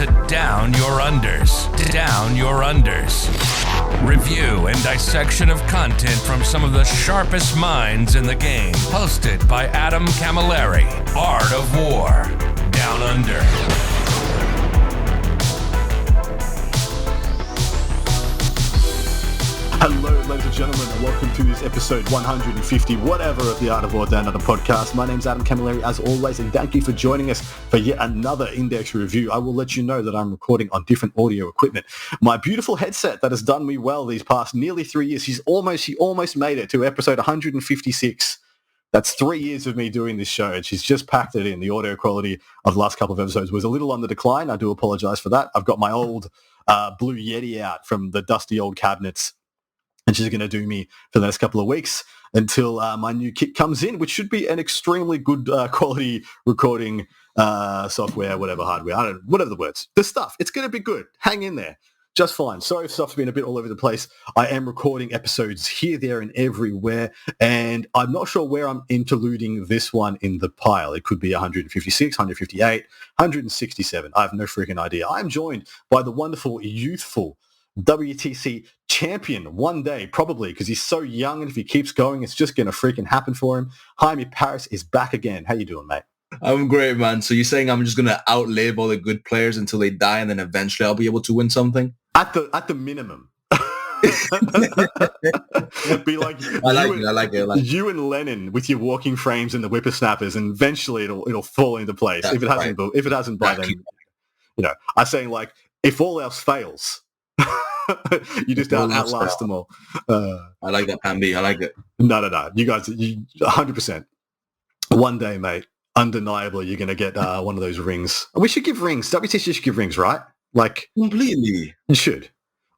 to Down Your Unders. Down Your Unders. Review and dissection of content from some of the sharpest minds in the game. Hosted by Adam Camilleri. Art of War. Down Under. Hello, ladies and gentlemen, and welcome to this episode 150, whatever, of the Art of War Down Under podcast. My name's Adam Camilleri, as always, and thank you for joining us for yet another Index review. I will let you know that I'm recording on different audio equipment. My beautiful headset that has done me well these past nearly 3 years, he almost made it to episode 156. That's 3 years of me doing this show, and she's just packed it in. The audio quality of the last couple of episodes was a little on the decline. I do apologize for that. I've got my old Blue Yeti out from the dusty old cabinets, and she's going to do me for the next couple of weeks until my new kit comes in, which should be an extremely good quality recording software, whatever hardware, whatever the words. The stuff, it's going to be good. Hang in there. Just fine. Sorry if stuff's been a bit all over the place. I am recording episodes here, there, and everywhere, and I'm not sure where I'm interluding this one in the pile. It could be 156, 158, 167. I have no freaking idea. I'm joined by the wonderful, youthful WTC champion one day, probably, because he's so young, and if he keeps going, it's just going to freaking happen for him. Jaime Paris is back again. How you doing, mate? I'm great, man. So you're saying I'm just going to outlive all the good players until they die, and then eventually I'll be able to win something? At the minimum. Be like I like it. You and Lennon with your walking frames and the whippersnappers, and eventually it'll fall into place. That's if it hasn't by then, I'm saying, like, if all else fails, you just outlast them all. I like that, Pan B. I like it. No. You guys, 100%. One day, mate, undeniably, you're going to get one of those rings. We should give rings. WTC should give rings, right? Like, completely. You should.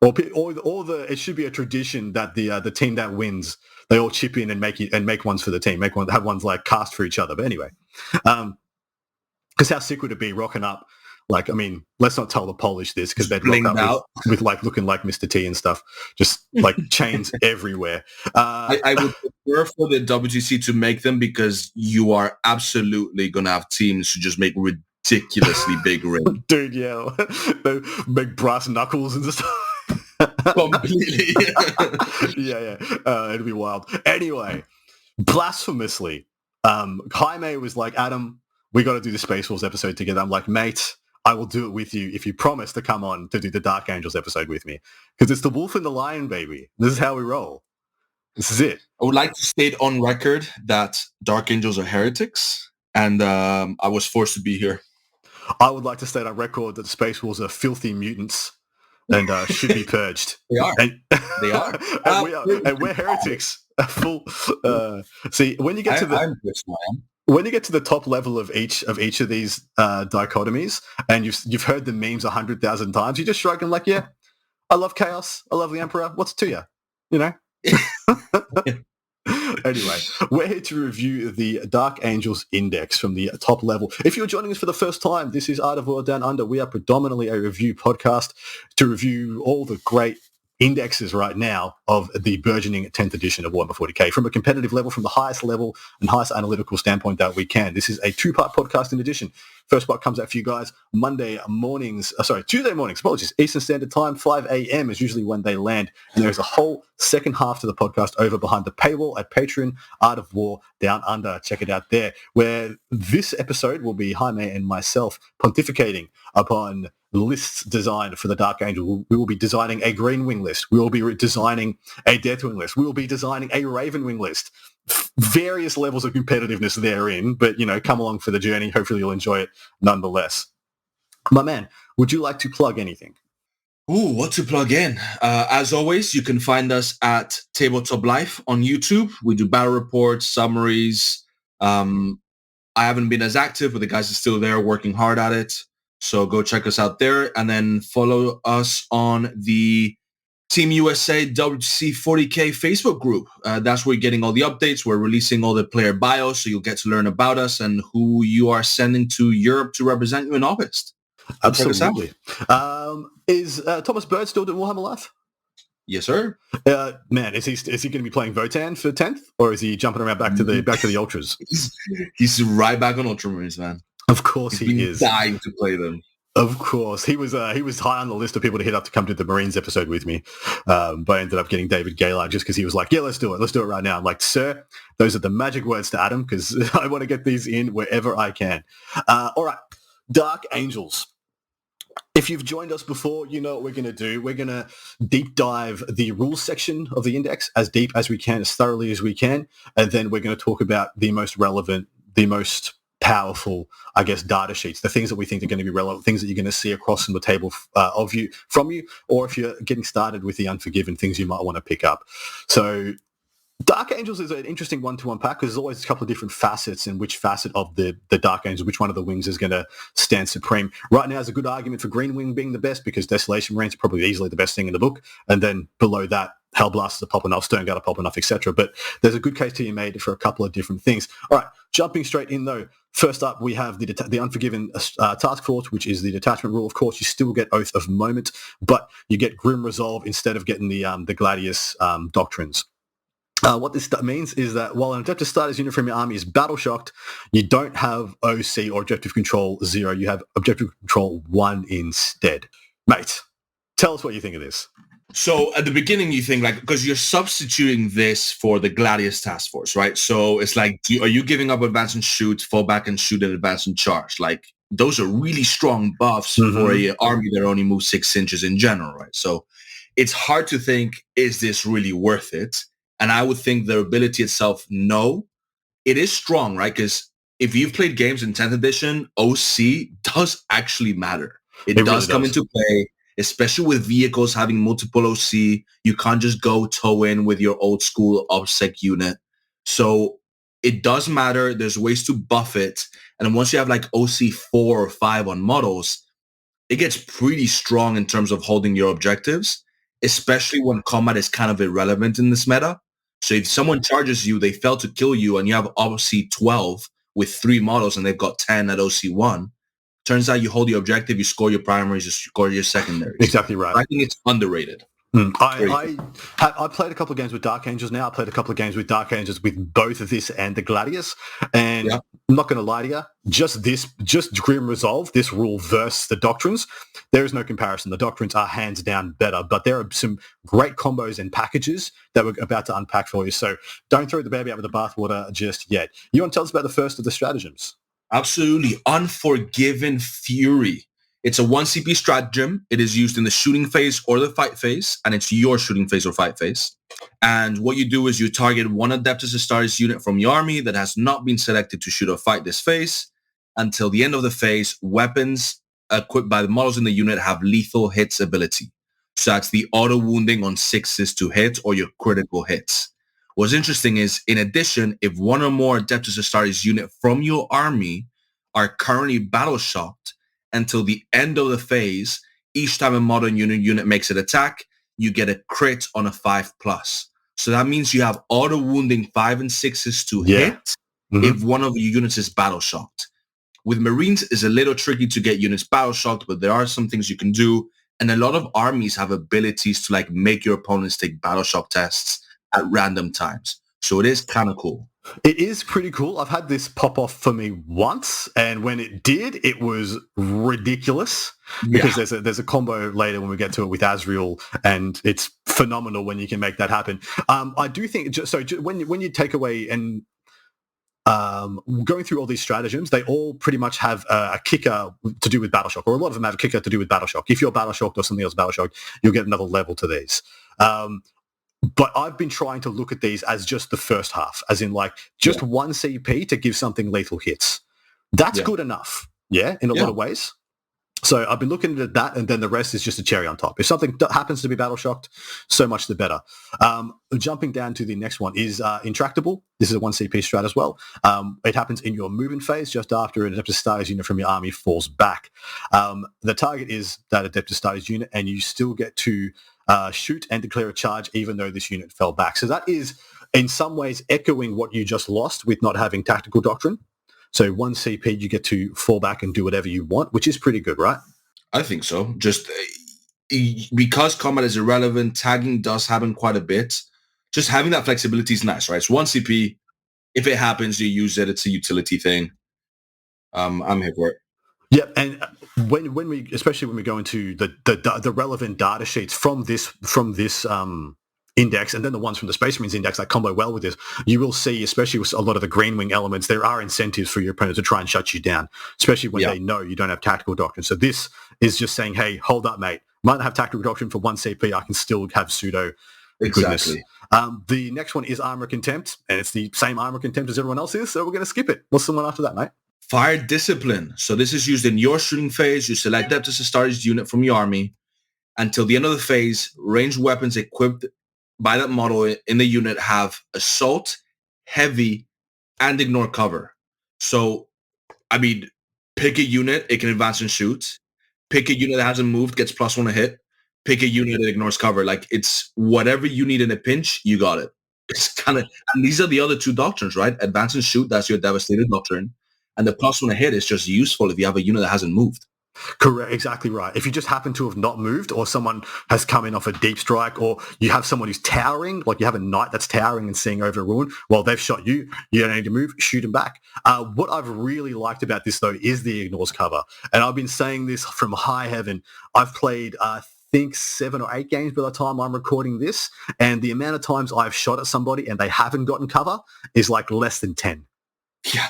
Or it should be a tradition that the team that wins, they all chip in and make ones for the team. Have ones like cast for each other. But anyway, because how sick would it be rocking up? Like, I mean, let's not tell the Polish this, because they'd rock up with like looking like Mr. T and stuff, just like chains everywhere. I would prefer for the WTC to make them, because you are absolutely going to have teams who just make ridiculously big rings. Dude, yeah. They make brass knuckles and stuff. Completely. Yeah. It'd be wild. Anyway, blasphemously, Jaime was like, Adam, we got to do the Space Wars episode together. I'm like, mate, I will do it with you if you promise to come on to do the Dark Angels episode with me. Because it's the wolf and the lion, baby. This is how we roll. This is it. I would like to state on record that Dark Angels are heretics, and I was forced to be here. I would like to state on record that the Space Wolves are filthy mutants and should be purged. They are. They are. And we're heretics. Full. See, when you get to the top level of each of these dichotomies, and you've heard the memes 100,000 times, you just shrug and like, yeah, I love chaos. I love the Emperor. What's it to you? You know? Anyway, we're here to review the Dark Angels Index from the top level. If you're joining us for the first time, this is Art of War Down Under. We are predominantly a review podcast to review all the great indexes right now of the burgeoning 10th edition of Warhammer 40k from a competitive level, from the highest level and highest analytical standpoint that we can. This is a two-part podcast in addition. First part comes out for you guys Tuesday mornings, Eastern Standard Time, 5 a.m. is usually when they land. And there's a whole second half to the podcast over behind the paywall at Patreon, Art of War Down Under. Check it out there, where this episode will be Jaime and myself pontificating upon lists designed for the Dark Angel. We will be designing a Green Wing list. We will be designing a Deathwing list. We will be designing a Raven Wing list. Various levels of competitiveness therein, but, come along for the journey. Hopefully you'll enjoy it nonetheless. My man, would you like to plug anything? Ooh, what to plug in? As always, you can find us at Tabletop Life on YouTube. We do battle reports, summaries. I haven't been as active, but the guys are still there working hard at it. So go check us out there, and then follow us on the Team USA WC 40K Facebook group. That's where you're getting all the updates. We're releasing all the player bios, so you'll get to learn about us and who you are sending to Europe to represent you in August. Absolutely. Is Thomas Bird still doing Warhammer Life? Yes, sir. Man, is he going to be playing Votan for 10th, or is he jumping around back to the Ultras? He's right back on Ultramarines, man. Of course he is. Dying to play them. Of course, he was high on the list of people to hit up to come to the Marines episode with me, but I ended up getting David Gaylard just because he was like, "Yeah, let's do it right now." I'm like, "Sir, those are the magic words to Adam because I want to get these in wherever I can." All right, Dark Angels. If you've joined us before, you know what we're going to do. We're going to deep dive the rules section of the index as deep as we can, as thoroughly as we can, and then we're going to talk about the most relevant, the most powerful, I guess, data sheets, the things that we think are going to be relevant, things that you're going to see across from the table from you, or if you're getting started with the Unforgiven, things you might want to pick up. So Dark Angels is an interesting one to unpack because there's always a couple of different facets and which facet of the Dark Angel, which one of the wings is going to stand supreme. Right now is a good argument for Green Wing being the best because Desolation Marines are probably easily the best thing in the book. And then below that, Hellblasters are popping off, Sternguard are popping off, etc. But there's a good case to be made for a couple of different things. All right, jumping straight in though. First up, we have the Unforgiven Task Force, which is the detachment rule. Of course, you still get Oath of Moment, but you get Grim Resolve instead of getting the Gladius Doctrines. What this means is that while an objective status unit from your army is battle shocked, you don't have OC or objective control 0. You have objective control 1 instead. Mate, tell us what you think of this. So at the beginning, you think like, because you're substituting this for the Gladius task force, right? So it's like, are you giving up advance and shoot, fall back and shoot, and advance and charge? Like those are really strong buffs for an army that only moves 6 inches in general, right? So it's hard to think, is this really worth it? And I would think the ability itself, no. It is strong, right? Because if you've played games in 10th edition, OC does actually matter. It does come into play, especially with vehicles having multiple OC. You can't just go toe in with your old school OBSEC unit. So it does matter. There's ways to buff it. And once you have like OC 4 or 5 on models, it gets pretty strong in terms of holding your objectives, especially when combat is kind of irrelevant in this meta. So if someone charges you, they fail to kill you, and you have OC 12 with 3 models and they've got 10 at OC 1, turns out you hold your objective, you score your primaries, you score your secondaries. Exactly right. I think it's underrated. I played a couple of games with Dark Angels now. I played a couple of games with Dark Angels with both of this and the Gladius. And I'm not going to lie to you, just Grim Resolve, this rule versus the Doctrines, there is no comparison. The Doctrines are hands down better, but there are some great combos and packages that we're about to unpack for you. So don't throw the baby out with the bathwater just yet. You want to tell us about the first of the stratagems? Absolutely. Unforgiven Fury. It's a 1 CP stratagem. It is used in the shooting phase or the fight phase, and it's your shooting phase or fight phase. And what you do is you target one Adeptus Astartes unit from your army that has not been selected to shoot or fight this phase. Until the end of the phase, weapons equipped by the models in the unit have lethal hits ability. So that's the auto wounding on 6s to hit or your critical hits. What's interesting is, in addition, if one or more Adeptus Astartes unit from your army are currently battle shocked, until the end of the phase, each time a modern unit makes an attack, you get a crit on a 5+. So that means you have auto wounding 5 and 6s to hit if one of your units is battle shocked. With Marines, it's a little tricky to get units battle shocked, but there are some things you can do. And a lot of armies have abilities to like make your opponents take battle shock tests at random times. So it is kind of cool. It is pretty cool. I've had this pop off for me once, and when it did, it was ridiculous because there's a combo later when we get to it with Azrael, and it's phenomenal when you can make that happen. I do think when you take away and going through all these stratagems, they all pretty much have a kicker to do with battle shock, or a lot of them have a kicker to do with battle shock. If you're battle shocked or something else battle shocked, you'll get another level to these. But I've been trying to look at these as just the first half, as in like just 1 CP to give something lethal hits. That's good enough, in a lot of ways. So I've been looking at that, and then the rest is just a cherry on top. If something happens to be battle shocked, so much the better. Jumping down to the next one is Intractable. This is a 1 CP strat as well. It happens in your movement phase just after an Adeptus Astartes unit from your army falls back. The target is that Adeptus Astartes unit, and you still get to shoot and declare a charge even though this unit fell back. So that is in some ways echoing what you just lost with not having Tactical Doctrine. So 1 CP, you get to fall back and do whatever you want, which is pretty good, right? I think so. Just because combat is irrelevant, tagging does happen quite a bit. Just having that flexibility is nice, right? It's 1 CP. If it happens, you use it. It's a utility thing. I'm here for it. Yeah, and when we, especially when we go into the relevant data sheets from this index, and then the ones from the Space Marines index that combo well with this, you will see, especially with a lot of the green wing elements, there are incentives for your opponent to try and shut you down, especially when they know you don't have tactical doctrine. So this is just saying, hey, hold up, mate. Might not have tactical doctrine for 1 CP. I can still have pseudo goodness. Exactly. The next one is armor contempt, and it's the same armor contempt as everyone else is, so we're going to skip it. What's the one after that, mate? Fire discipline. So this is used in your shooting phase. You select Adeptus Astartes unit from your army. Until the end of the phase, ranged weapons equipped by that model in the unit have assault, heavy, and ignore cover. So, I mean, pick a unit, it can advance and shoot. Pick a unit that hasn't moved, gets +1 a hit. Pick a unit that ignores cover. Like, it's whatever you need in a pinch, you got it. It's kind of, and these are the other two doctrines, right? Advance and shoot, that's your devastated doctrine. And the +1 a hit is just useful if you have a unit that hasn't moved. Correct, exactly right. If you just happen to have not moved, or someone has come in off a deep strike, or you have someone who's towering, like you have a knight that's towering and seeing over a ruin, well, they've shot you, you don't need to move, shoot them back. What I've really liked about this, though, is the ignores cover. And I've been saying this from high heaven. I've played, I think, 7 or 8 games by the time I'm recording this, and the amount of times I've shot at somebody and they haven't gotten cover is like less than 10. Yeah.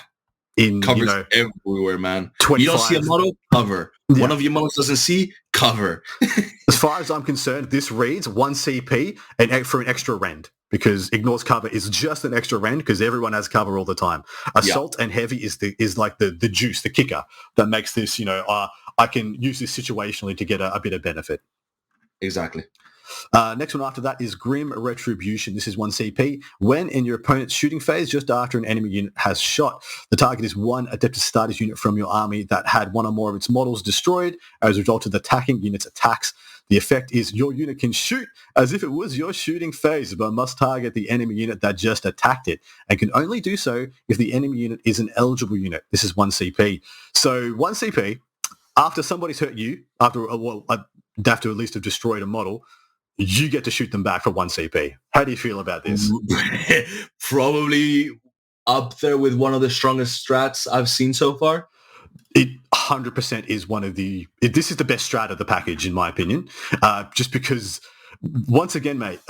In, covers everywhere, man. 25. You don't see a model, cover. Yeah. One of your models doesn't see, cover. As far as I'm concerned, this reads 1 CP and for an extra rend, because ignores cover is just an extra rend because everyone has cover all the time. Assault and heavy is like the juice, the kicker that makes this, I can use this situationally to get a bit of benefit. Exactly. Next one after that is Grim Retribution. This is 1 CP. When in your opponent's shooting phase, just after an enemy unit has shot, the target is one Adeptus Astartes unit from your army that had one or more of its models destroyed as a result of the attacking unit's attacks. The effect is your unit can shoot as if it was your shooting phase, but must target the enemy unit that just attacked it, and can only do so if the enemy unit is an eligible unit. This is 1 CP. So 1 CP, after somebody's hurt you, after they have to at least have destroyed a model, you get to shoot them back for 1 CP. How do you feel about this? Probably up there with one of the strongest strats I've seen so far. It 100% is this is the best strat of the package, in my opinion, just because, once again, mate,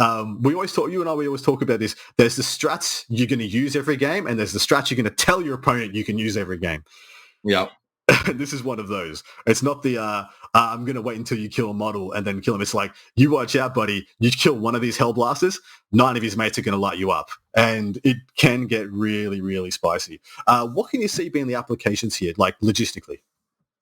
we always talk about this. There's the strats you're going to use every game, and there's the strats you're going to tell your opponent you can use every game. Yeah. This is one of those. It's not the I'm going to wait until you kill a model and then kill him. It's like, you watch out, buddy. You kill one of these Hellblasters, 9 of his mates are going to light you up. And it can get really, really spicy. What can you see being the applications here, like logistically?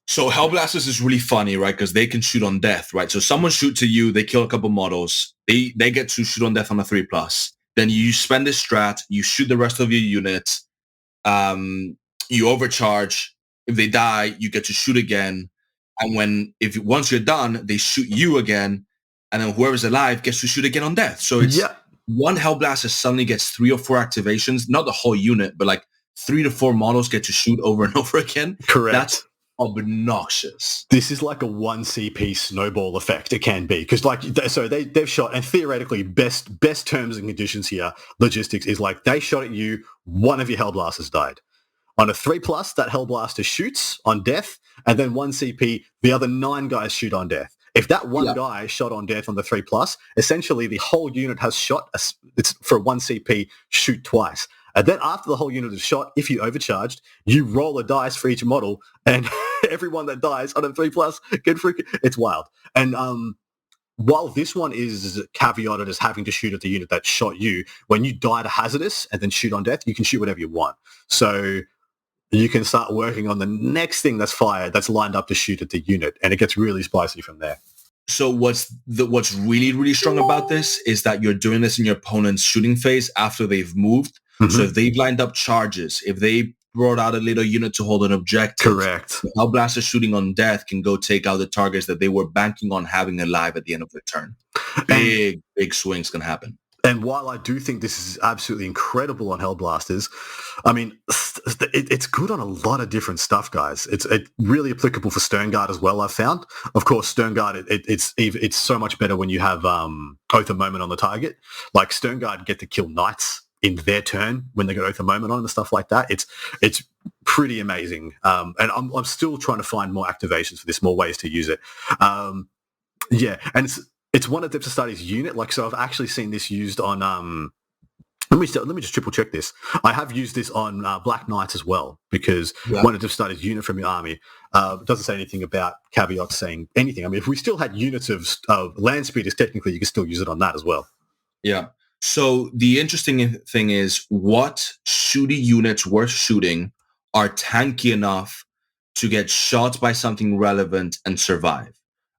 So Hellblasters is really funny, right? Because they can shoot on death, right? So someone shoots at you, they kill a couple models. They get to shoot on death on a 3+. Then you spend this strat, you shoot the rest of your units, you overcharge. If they die, you get to shoot again. And once you're done, they shoot you again. And then whoever's alive gets to shoot again on death. So it's one Hellblaster suddenly gets 3 or 4 activations, not the whole unit, but like 3 to 4 models get to shoot over and over again. Correct. That's obnoxious. This is like a 1 CP snowball effect. It can be because, they've shot, and theoretically, best terms and conditions here, logistics is like they shot at you, one of your Hellblasters died. On a 3+, that Hellblaster shoots on death, and then 1 CP, the other 9 guys shoot on death. If that one guy shot on death on the 3+, essentially the whole unit has shot. It's for 1 CP, shoot twice. And then after the whole unit is shot, if you overcharged, you roll a dice for each model, and everyone that dies on a 3+ get freaking. It's wild. And while this one is caveated as having to shoot at the unit that shot you, when you die to hazardous and then shoot on death, you can shoot whatever you want. So you can start working on the next thing that's fired, that's lined up to shoot at the unit, and it gets really spicy from there. So what's really, really strong about this is that you're doing this in your opponent's shooting phase after they've moved. Mm-hmm. So if they've lined up charges, if they brought out a little unit to hold an objective, correct, the Hellblaster shooting on death can go take out the targets that they were banking on having alive at the end of their turn. Big swings can happen. And while I do think this is absolutely incredible on Hellblasters, I mean, it's good on a lot of different stuff, guys. It's really applicable for Sternguard as well, I've found. Of course, Sternguard, it's so much better when you have Oath of Moment on the target. Like, Sternguard get to kill knights in their turn when they got Oath of Moment on and stuff like that. It's pretty amazing. And I'm still trying to find more activations for this, more ways to use it. Yeah, and it's one of Depth Astartes unit. Like, so I've actually seen this used on. Let me just triple check this. I have used this on Black Knights as well, because one of Depth Astartes unit from your army doesn't say anything about caveats saying anything. I mean, if we still had units of land speeders, technically you could still use it on that as well. Yeah. So the interesting thing is, what shooty units worth shooting are tanky enough to get shot by something relevant and survive.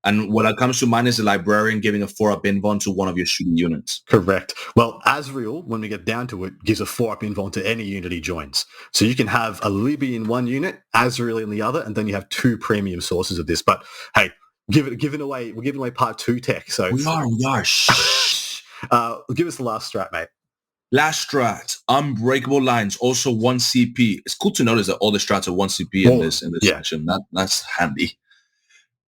And what that comes to mind is a librarian giving a 4-up invuln to one of your shooting units. Correct. Well, Azrael, when we get down to it, gives a 4-up invuln to any unit he joins. So you can have a Libby in one unit, Azrael in the other, and then you have 2 premium sources of this. But hey, we're giving away part 2 tech. So We are. Give us the last strat, mate. Last strat, Unbreakable Lines, also 1 CP. It's cool to notice that all the strats are 1 CP in this section. That's handy.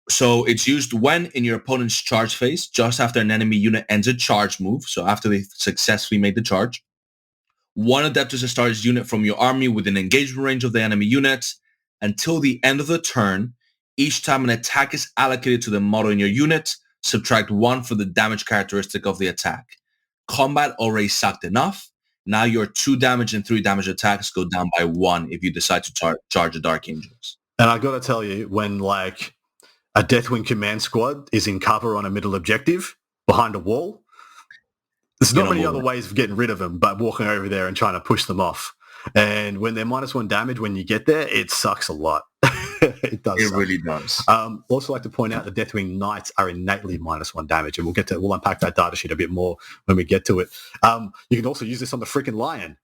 So it's used when in your opponent's charge phase, just after an enemy unit ends a charge move, so after they successfully made the charge. One Adeptus Astartes unit from your army within engagement range of the enemy unit. Until the end of the turn, each time an attack is allocated to the model in your unit, subtract 1 for the damage characteristic of the attack. Combat already sucked enough. Now your 2 damage and 3 damage attacks go down by 1 if you decide to charge the Dark Angels. And I got to tell you, when like a Deathwing command squad is in cover on a middle objective behind a wall, there's not many other ways of getting rid of them but walking over there and trying to push them off. And when they're -1 damage, when you get there, it sucks a lot. It does. It really does. Also like to point out the Deathwing Knights are innately -1 damage, and we'll unpack that data sheet a bit more when we get to it. You can also use this on the freaking Lion.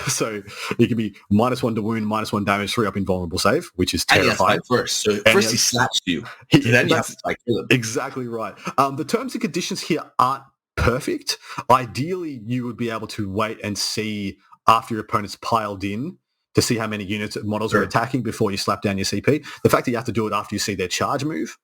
So it can be -1 to wound, -1 damage, 3-up invulnerable save, which is terrifying. First. So first he slaps you, then you have to kill him. Exactly right. The terms and conditions here aren't perfect. Ideally, you would be able to wait and see after your opponent's piled in to see how many units models are attacking before you slap down your CP. The fact that you have to do it after you see their charge move,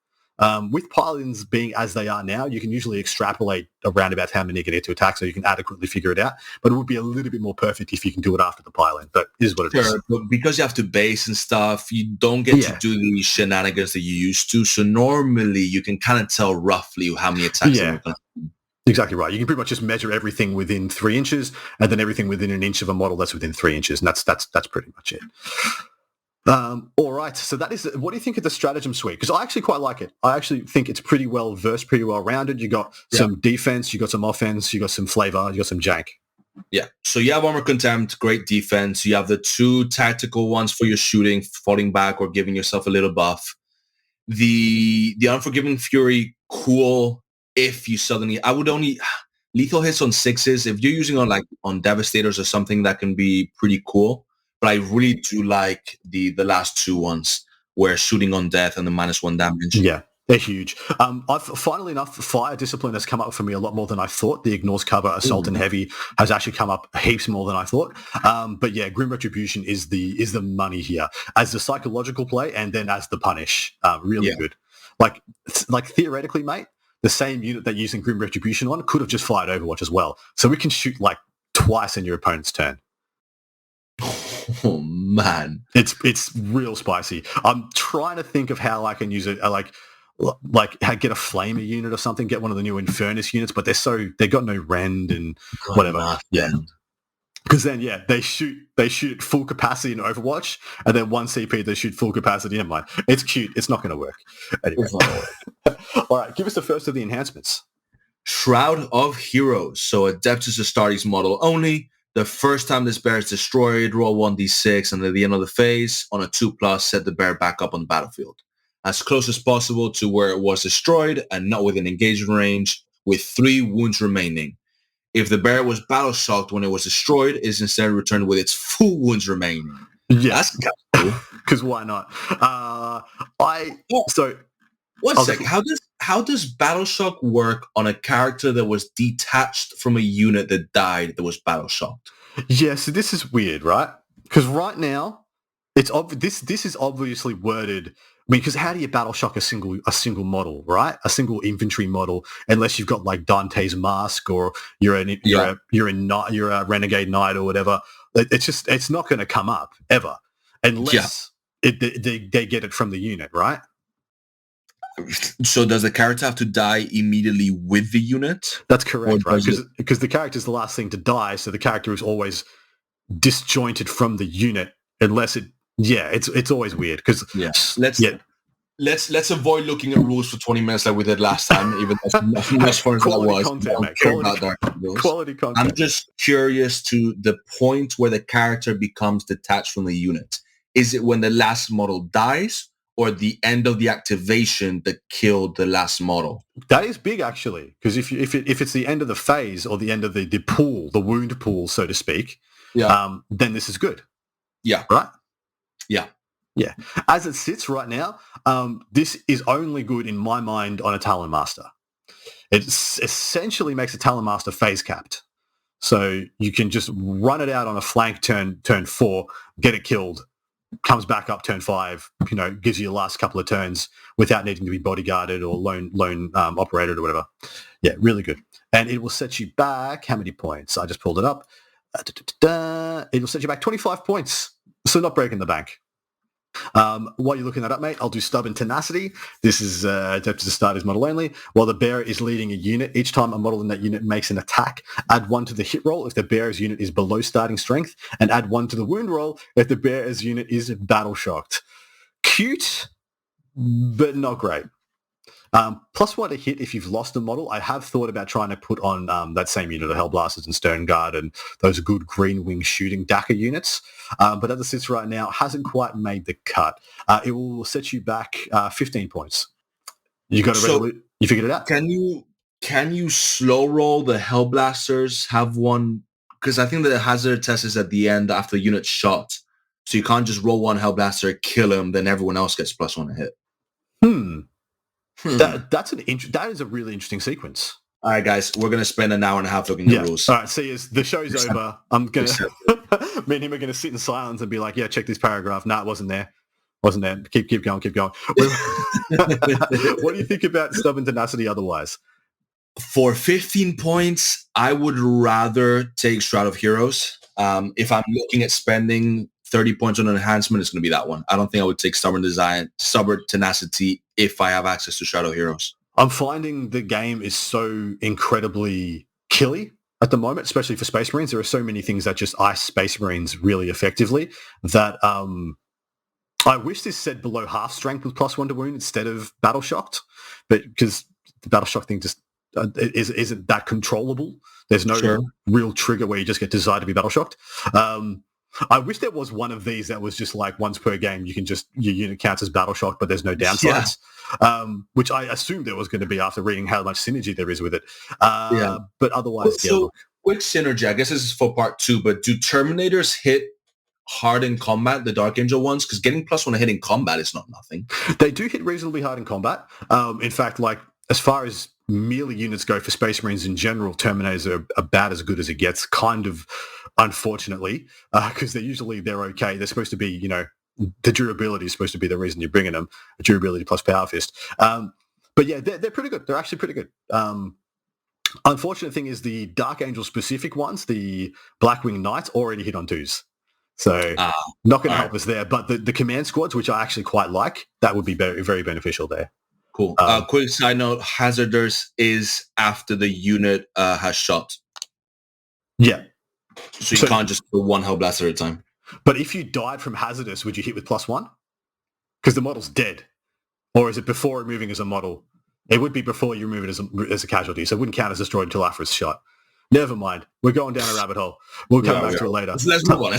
with pile-ins being as they are now, you can usually extrapolate around about how many you can get to attack, so you can adequately figure it out. But it would be a little bit more perfect if you can do it after the pile-in. But it is what it is. But because you have to base and stuff, you don't get to do the shenanigans that you used to. So normally you can kind of tell roughly how many attacks you're going to do. Exactly right. You can pretty much just measure everything within 3 inches, and then everything within an inch of a model that's within 3 inches, and that's pretty much it. All right. So that is. What do you think of the stratagem suite? Because I actually quite like it. I actually think it's pretty well versed, pretty well rounded. You got some defense, you got some offense, you got some flavor, you got some jank. Yeah. So you have Armor Contempt, great defense. You have the 2 tactical ones for your shooting, falling back or giving yourself a little buff. The Unforgiving Fury, cool. If you suddenly, I would only lethal hits on 6s. If you're using on Devastators or something, that can be pretty cool. But I really do like the last 2 ones where shooting on death and the -1 damage. Yeah, they're huge. Funnily enough, Fire Discipline has come up for me a lot more than I thought. The Ignores Cover, Assault and Heavy has actually come up heaps more than I thought. But yeah, Grim Retribution is the money here as the psychological play, and then as the punish. Really good. Like theoretically, mate, the same unit that you're using Grim Retribution on could have just fired Overwatch as well. So we can shoot like twice in your opponent's turn. Oh man, it's real spicy. I'm trying to think of how I can use it. Like get a Flamer unit or something. Get one of the new Infernus units, but they got no rend and whatever. Yeah, because then they shoot full capacity in Overwatch, and then 1 CP they shoot full capacity. Never mind. It's cute. It's not going to work. Anyway. All right, give us the first of the enhancements. Shroud of Heroes. So Adeptus Astartes model only. The first time this bear is destroyed, roll 1d6, and at the end of the phase, on a 2+, set the bear back up on the battlefield. As close as possible to where it was destroyed and not within engagement range, with 3 wounds remaining. If the bear was battle shocked when it was destroyed, it is instead returned with its full wounds remaining. Yeah. That's kind of cool. Because why not? One second. How does Battle Shock work on a character that was detached from a unit that died that was Battle Shocked? Yeah, so this is weird, right? Because right now, it's this is obviously worded. I mean, because how do you Battle Shock a single model, right? A single infantry model, unless you've got like Dante's Mask or you're a Renegade Knight or whatever. It's not going to come up ever. unless they get it from the unit, right? So does the character have to die immediately with the unit? That's correct, Or right? does Because the character is the last thing to die, so the character is always disjointed from the unit, unless it's always weird because Let's avoid looking at rules for 20 minutes like we did last time, even as much fun as that was. Content, mate. Quality content. I'm just curious to the point where the character becomes detached from the unit. Is it when the last model dies or the end of the activation that killed the last model? That is big, actually, because if it's the end of the phase or the end of the pool, the wound pool, so to speak, then this is good. Yeah. Right? Yeah. Yeah. As it sits right now, this is only good in my mind on a Talon Master. It essentially makes a Talon Master phase capped. So you can just run it out on a flank turn 4, get it killed, comes back up turn 5, gives you your last couple of turns without needing to be bodyguarded or lone operated or whatever. Yeah, really good. And it will set you back, how many points? I just pulled it up. It will set you back 25 points. So not breaking the bank. While you're looking that up, mate, I'll do Stubborn Tenacity. This is adapted to start as model only. While the bearer is leading a unit, each time a model in that unit makes an attack, add 1 to the hit roll if the bearer's unit is below starting strength, and add 1 to the wound roll if the bearer's unit is battle shocked. Cute, but not great. +1 to hit if you've lost a model. I have thought about trying to put on that same unit of Hellblasters and Stern Guard and those good green wing shooting DACA units. But as it sits right now, hasn't quite made the cut. It will set you back 15 points. You got you figured it out? Can you slow roll the Hellblasters? Have one, because I think the hazard test is at the end after the unit's shot. So you can't just roll one Hellblaster, kill him, then everyone else gets +1 to hit. That is a really interesting sequence. All right, guys, we're gonna spend an hour and a half looking at the rules. All right, see, as the show's over, I'm gonna me and him are gonna sit in silence and be like, "Yeah, check this paragraph." No, it wasn't there. Keep going. What do you think about Stubborn Tenacity otherwise? For 15 points, I would rather take Shroud of Heroes. If I'm looking at spending 30 points on an enhancement, it's going to be that one. I don't think I would take Stubborn Tenacity if I have access to Shroud of Heroes. I'm finding the game is so incredibly killy at the moment, especially for Space Marines. There are so many things that just ice Space Marines really effectively that I wish this said below half strength with +1 to wound instead of battle shocked, but because the battle shock thing just isn't that controllable. There's no real trigger where you just get desired to be battle shocked. I wish there was one of these that was just like once per game you can just, your unit counts as battle shocked, but there's no downsides, which I assumed there was going to be after reading how much synergy there is with it. But otherwise, quick synergy, I guess this is for part 2, but do Terminators hit hard in combat, the Dark Angel ones? Because getting +1 to hit in combat is not nothing. They do hit reasonably hard in combat. In fact, like as far as melee units go for Space Marines in general, Terminators are about as good as it gets, kind of, unfortunately, because they're okay. They're supposed to be, the durability is supposed to be the reason you're bringing them, durability plus Power Fist. But yeah, they're pretty good. They're actually pretty good. Unfortunate thing is the Dark Angel specific ones, the Blackwing Knights, already hit on 2s. So not going to help us there. But the command squads, which I actually quite like, that would be very, very beneficial there. Cool. Quick side note, Hazardous is after the unit has shot. Yeah. So you can't just do one Hellblaster at a time. But if you died from Hazardous, would you hit with +1? Because the model's dead. Or is it before removing as a model? It would be before you remove it as a casualty, so it wouldn't count as destroyed until after it's shot. Never mind. We're going down a rabbit hole. We'll come back to it later. Let's move on.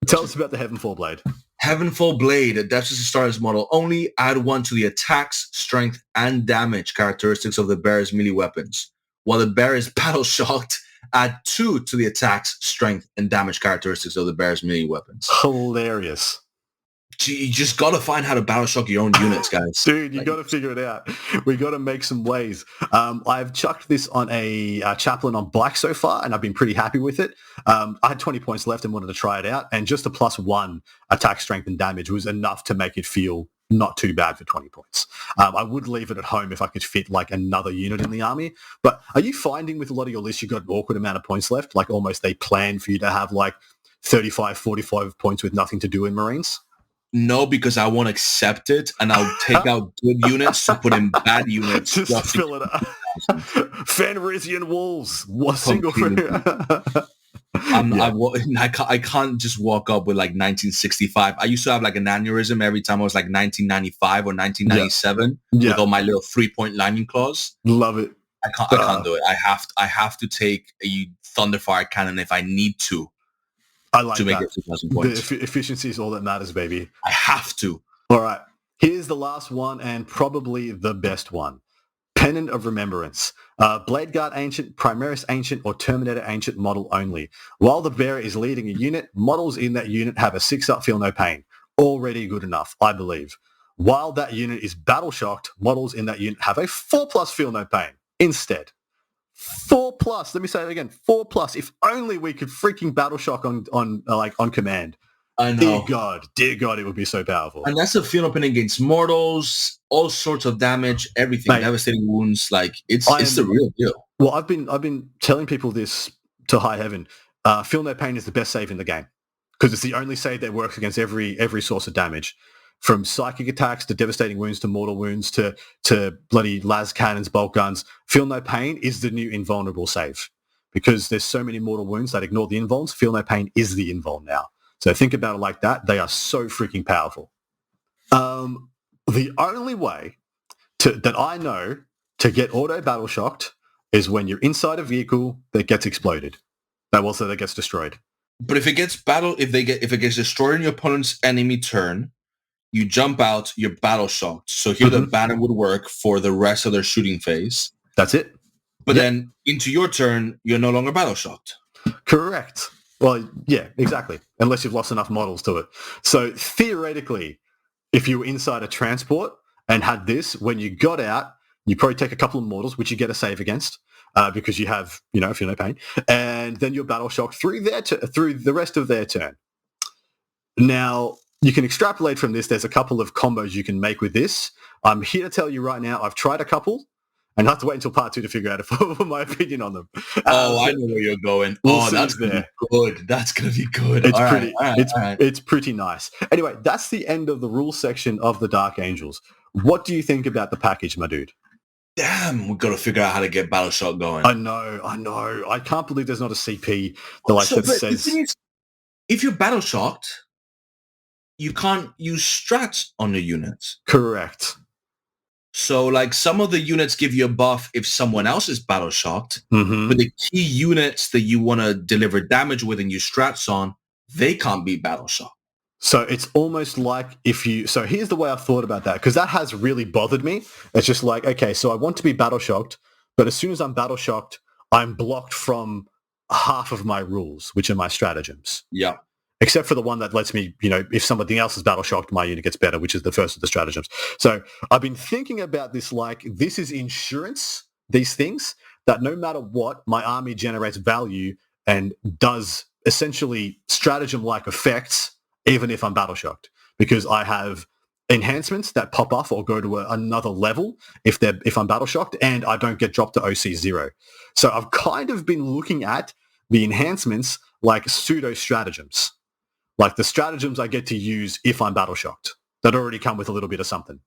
Tell us about the Heavenfall Blade. Heavenfall Blade, that's just a starter's model. Only add 1 to the attacks, strength, and damage characteristics of the bearer's melee weapons. While the bearer is battle shocked, add 2 to the attacks, strength, and damage characteristics of the bearer's melee weapons. Hilarious. You just got to find how to battle shock your own units, guys. Dude, you got to figure it out. We got to make some ways. I've chucked this on a chaplain on black so far, and I've been pretty happy with it. I had 20 points left and wanted to try it out, and just a +1 attack, strength, and damage was enough to make it feel not too bad for 20 points. I would leave it at home if I could fit like another unit in the army. But are you finding with a lot of your lists, you've got an awkward amount of points left? Like almost they plan for you to have like 35, 45 points with nothing to do in Marines? No, because I won't accept it, and I'll take out good units to put in bad units. Just fill it up. Fenrisian wolves. What single? I can't just walk up with like 1965. I used to have like an aneurysm every time I was like 1995 or 1997 with all my little 3-point lightning claws. Love it. I can't do it. I have to take a Thunderfire cannon if I need to. I like to make that. it 2,000 points. The efficiency is all that matters, baby. I have to. All right. Here's the last one and probably the best one. Pennant of Remembrance. Blade Guard Ancient, Primaris Ancient, or Terminator Ancient model only. While the bearer is leading a unit, models in that unit have a 6-up Feel No Pain. Already good enough, I believe. While that unit is battle shocked, models in that unit have a 4+ Feel No Pain instead. 4+. Let me say it again. 4+. If only we could freaking battle shock on command. I know. Dear God, it would be so powerful. And that's a Feel No Pain against mortals, all sorts of damage, everything, Mate, devastating wounds. Like it's the real deal. Well, I've been telling people this to high heaven. Feel No Pain is the best save in the game because it's the only save that works against every source of damage, from psychic attacks to devastating wounds to mortal wounds to bloody las cannons, bolt guns. Feel No Pain is the new invulnerable save because there's so many mortal wounds that ignore the invulns. Feel No Pain is the invuln now. So think about it like that. They are so freaking powerful. The only way that I know to get auto battle shocked is when you're inside a vehicle that gets exploded. That gets destroyed. But if it gets destroyed in your opponent's enemy turn, you jump out, you're battle shocked. So here the banner would work for the rest of their shooting phase. That's it. But then into your turn, you're no longer battle shocked. Correct. Well, yeah, exactly. Unless you've lost enough models to it. So theoretically, if you were inside a transport and had this, when you got out, you probably take a couple of mortals, which you get a save against because you have, Feel No Pain, and then you're battle shocked through the rest of their turn. Now, you can extrapolate from this. There's a couple of combos you can make with this. I'm here to tell you right now, I've tried a couple. And I have to wait until part 2 to figure out my opinion on them. I know where you're going. That's going to be good. That's going to be good. It's pretty nice. Anyway, that's the end of the rules section of the Dark Angels. What do you think about the package, my dude? Damn, we've got to figure out how to get Battle Shock going. I know. I can't believe there's not a CP that says... If you're Battle Shocked, you can't use strats on the units. Correct. So, like, some of the units give you a buff if someone else is battle shocked, but the key units that you want to deliver damage with and use strats on, they can't be battle shocked. So it's almost like so here's the way I've thought about that, because that has really bothered me. It's just like, okay, so I want to be battle shocked, but as soon as I'm battle shocked, I'm blocked from half of my rules, which are my stratagems. Yeah. Except for the one that lets me, if somebody else is battle shocked, my unit gets better, which is the first of the stratagems. So I've been thinking about this like this is insurance, these things, that no matter what, my army generates value and does essentially stratagem-like effects, even if I'm battle shocked, because I have enhancements that pop off or go to another level if I'm battle shocked, and I don't get dropped to OC 0. So I've kind of been looking at the enhancements like pseudo stratagems. Like the stratagems I get to use if I'm battle shocked that already come with a little bit of something.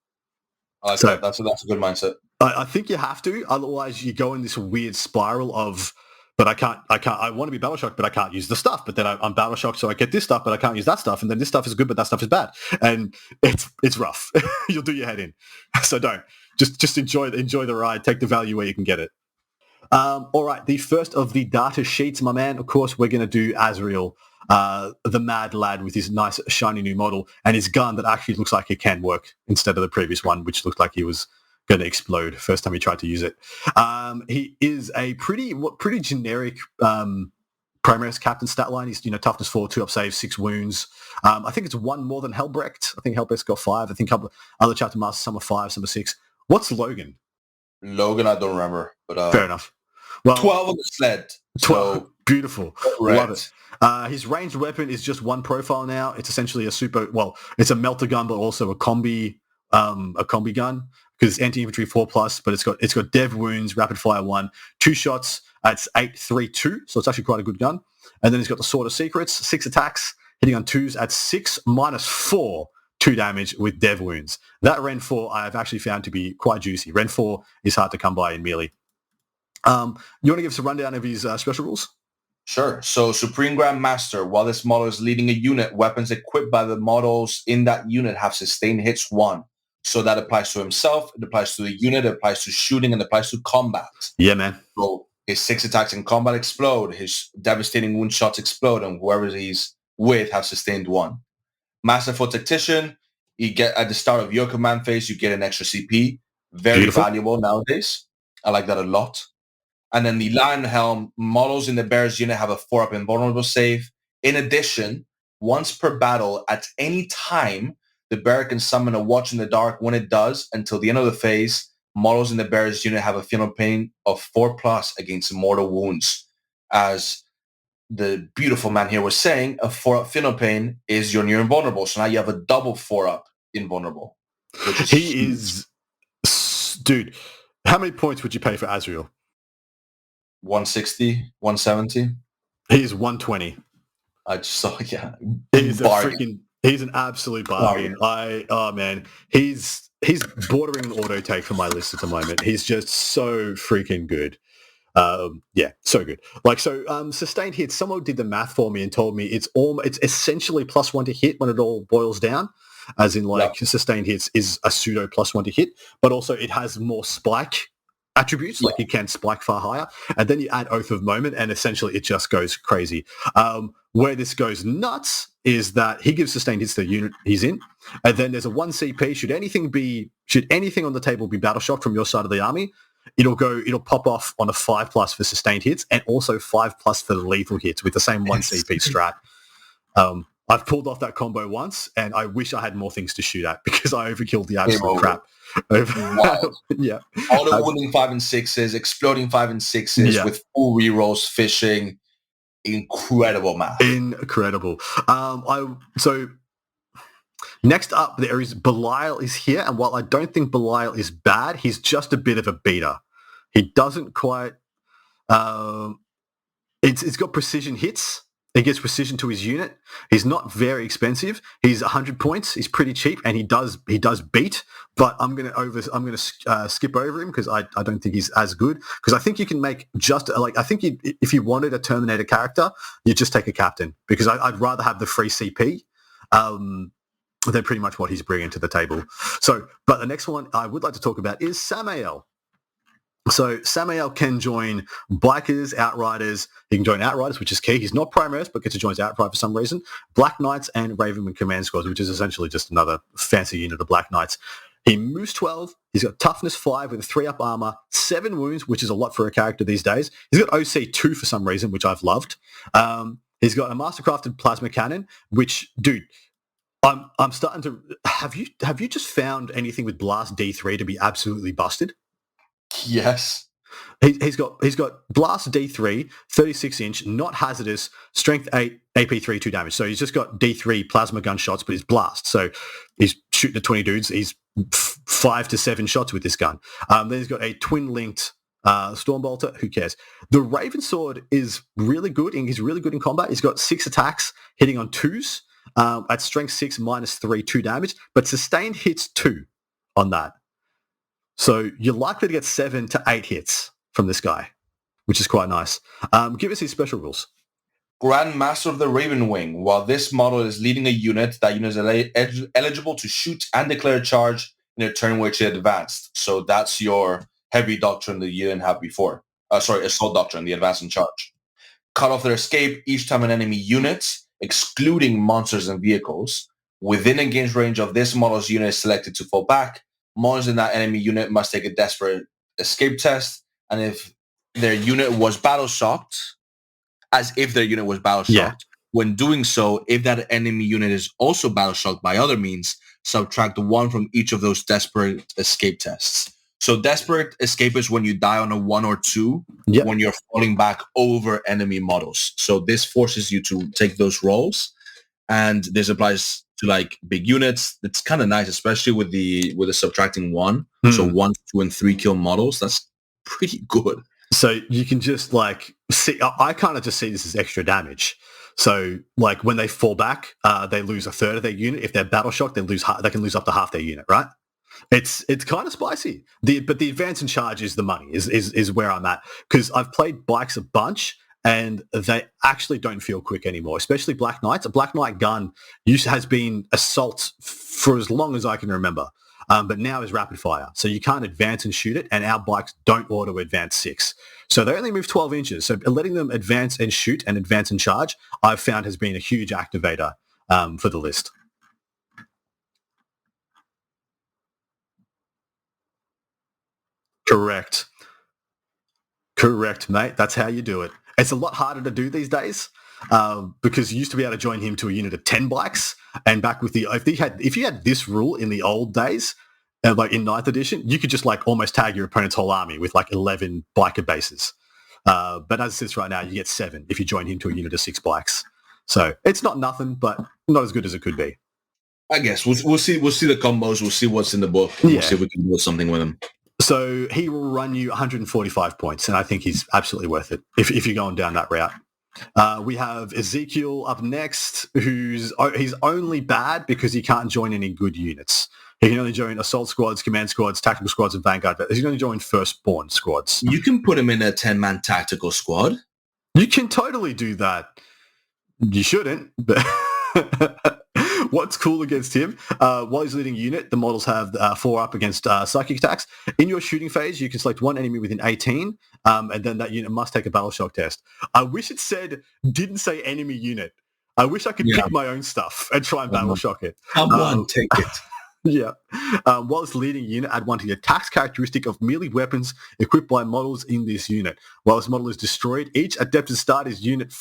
That's a good mindset. I think you have to, otherwise you go in this weird spiral of, but I want to be battle shocked, but I can't use the stuff. But then I'm battle shocked, so I get this stuff, but I can't use that stuff. And then this stuff is good, but that stuff is bad. And it's rough. You'll do your head in. So don't. Just enjoy the ride. Take the value where you can get it. All right, the first of the data sheets, my man. Of course, we're going to do Azrael, the mad lad with his nice shiny new model and his gun that actually looks like it can work instead of the previous one, which looked like he was going to explode first time he tried to use it. He is a pretty generic Primaris captain stat line. He's toughness 4, 2-up save, 6 wounds. I think it's 1 more than Helbrecht. I think Helbrecht's got 5. I think other chapter masters, some are 5, some are 6. What's Logan? Logan, I don't remember, but fair enough. Well, 12 on the sled. 12. So, beautiful. Correct. Love it. His ranged weapon is just one profile now. It's essentially it's a melter gun, but also a combi gun because it's anti-infantry 4+, but it's got dev wounds, rapid fire 1, 2 shots. It's 8.32, so it's actually quite a good gun. And then he's got the Sword of Secrets, 6 attacks, hitting on 2s at 6 -4 2 damage with dev wounds. That Ren 4 I've actually found to be quite juicy. Ren 4 is hard to come by in melee. You want to give us a rundown of his special rules? Sure. So Supreme Grandmaster, while this model is leading a unit, weapons equipped by the models in that unit have sustained hits 1. So that applies to himself, it applies to the unit, it applies to shooting, and it applies to combat. Yeah, man. So his 6 attacks in combat explode, his devastating wound shots explode, and whoever he's with have sustained 1. Masterful Tactician, you get at the start of your command phase, you get an extra CP. Very Beautiful. valuable nowadays. I like that a lot. And then the Lion Helm, models in the Bear's unit have a 4-up invulnerable save. In addition, once per battle, at any time, the Bear can summon a Watch in the Dark. When it does, until the end of the phase, models in the Bear's unit have a Final Pain of 4+ against mortal wounds. As the beautiful man here was saying, a 4-up Final Pain is your near invulnerable. So now you have a double 4-up invulnerable. Which is He is... Dude, how many points would you pay for Azrael? 160, 170. He is 120. I just saw, yeah. He's an absolute bargain. Man, he's bordering an auto take for my list at the moment. He's just so freaking good. So good. Sustained hits. Someone did the math for me and told me it's essentially +1 to hit when it all boils down. As in, sustained hits is a pseudo +1 to hit, but also it has more spike attributes, like you can spike far higher, and then you add Oath of Moment, and essentially it just goes crazy. Where this goes nuts is that he gives sustained hits to the unit he's in, and then there's a 1 CP. Should anything on the table be battle shocked from your side of the army, it'll pop off on a 5+ for sustained hits, and also 5+ for lethal hits with the same 1 CP strat. I've pulled off that combo once, and I wish I had more things to shoot at because I overkilled the absolute crap. Yeah. Auto winning 5 and 6s, exploding 5 and 6s with full rerolls, fishing. Incredible math. Incredible. So next up there is Belial is here, and while I don't think Belial is bad, he's just a bit of a beater. He doesn't quite it's got precision hits. He gets precision to his unit. He's not very expensive. He's 100 points. He's pretty cheap, and he does beat. But I'm gonna skip over him because I don't think he's as good. Because I think you can make if you wanted a Terminator character, you just take a captain. Because I'd rather have the free CP than pretty much what he's bringing to the table. So, but the next one I would like to talk about is Samael. So Samael can join Bikers, Outriders. He can join Outriders, which is key. He's not Primaris, but gets to join Outrider for some reason. Black Knights and Ravenman Command Squads, which is essentially just another fancy unit of Black Knights. He moves 12. He's got Toughness 5 with 3-up armor, 7 wounds, which is a lot for a character these days. He's got OC 2 for some reason, which I've loved. He's got a Mastercrafted Plasma Cannon, which, dude, I'm starting to... Have you just found anything with Blast D3 to be absolutely busted? Yes. He's got Blast D3, 36-inch, not hazardous, strength 8, AP3, 2 damage. So he's just got D3 plasma gun shots, but he's blast. So he's shooting at 20 dudes. He's 5 to 7 shots with this gun. Then he's got a twin-linked Stormbolter. Who cares? The Raven Sword is really good, and he's really good in combat. He's got 6 attacks, hitting on 2s at strength 6, -3, 2 damage, but sustained hits 2 on that. So you're likely to get 7 to 8 hits from this guy, which is quite nice. Give us his special rules. Grandmaster of the Raven Wing. While this model is leading a unit, that unit is eligible to shoot and declare a charge in a turn in which it advanced. So that's your heavy doctrine that you didn't have before. Assault doctrine, the advance and charge. Cut off their escape each time an enemy unit, excluding monsters and vehicles, within engaged range of this model's unit is selected to fall back. Monsters in that enemy unit must take a desperate escape test, and if their unit was battle shocked, when doing so, if that enemy unit is also battle shocked by other means, subtract 1 from each of those desperate escape tests. So desperate escape is when you die on a 1 or 2 when you're falling back over enemy models. So this forces you to take those rolls, and this applies to like big units. It's kind of nice, especially with the subtracting 1. So 1, 2, and 3 kill models. That's pretty good. So you can just like see. I kind of just see this as extra damage. So, like when they fall back, they lose a third of their unit. If they're battle shocked, they can lose up to half their unit, right? It's kind of spicy. But the advance and charge is the money, is where I'm at. Because I've played bikes a bunch, and they actually don't feel quick anymore, especially Black Knights. A Black Knight gun has been assault for as long as I can remember, but now is rapid fire. So you can't advance and shoot it, and our bikes don't auto advance 6. So they only move 12 inches. So letting them advance and shoot and advance and charge, I've found has been a huge activator for the list. Correct, mate. That's how you do it. It's a lot harder to do these days because you used to be able to join him to a unit of 10 bikes, and back with the if you had this rule in the old days, like in 9th edition, you could just like almost tag your opponent's whole army with like 11 biker bases. But as it sits right now, you get 7 if you join him to a unit of 6 bikes. So it's not nothing, but not as good as it could be. I guess we'll see the combos. We'll see what's in the book. And We'll see if we can do something with him. So he will run you 145 points, and I think he's absolutely worth it if you're going down that route. We have Ezekiel up next, he's only bad because he can't join any good units. He can only join assault squads, command squads, tactical squads, and vanguard. He can only join firstborn squads. You can put him in a 10-man tactical squad. You can totally do that. You shouldn't, but what's cool against him, while he's leading a unit, the models have 4 up against psychic attacks. In your shooting phase, you can select one enemy within 18, and then that unit must take a battle shock test. I wish it didn't say enemy unit. I wish I could pick my own stuff and try and battle shock it. Come on, take it. Yeah. While it's leading a unit, add one to the attacks characteristic of melee weapons equipped by models in this unit. While this model is destroyed, each adapted starter's unit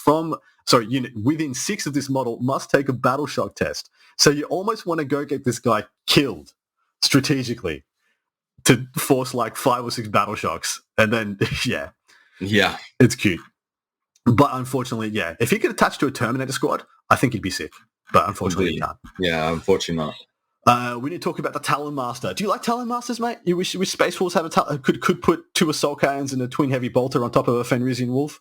within 6 of this model must take a battle shock test. So you almost want to go get this guy killed strategically to force like 5 or 6 battle shocks. And then, yeah, it's cute. But unfortunately, if he could attach to a Terminator squad, I think he'd be sick. But unfortunately, he can't. Yeah, unfortunately not. We need to talk about the Talon Master. Do you like Talon Masters, mate? You wish Space Wolves could put 2 Assault Cannons and a Twin Heavy Bolter on top of a Fenrisian Wolf?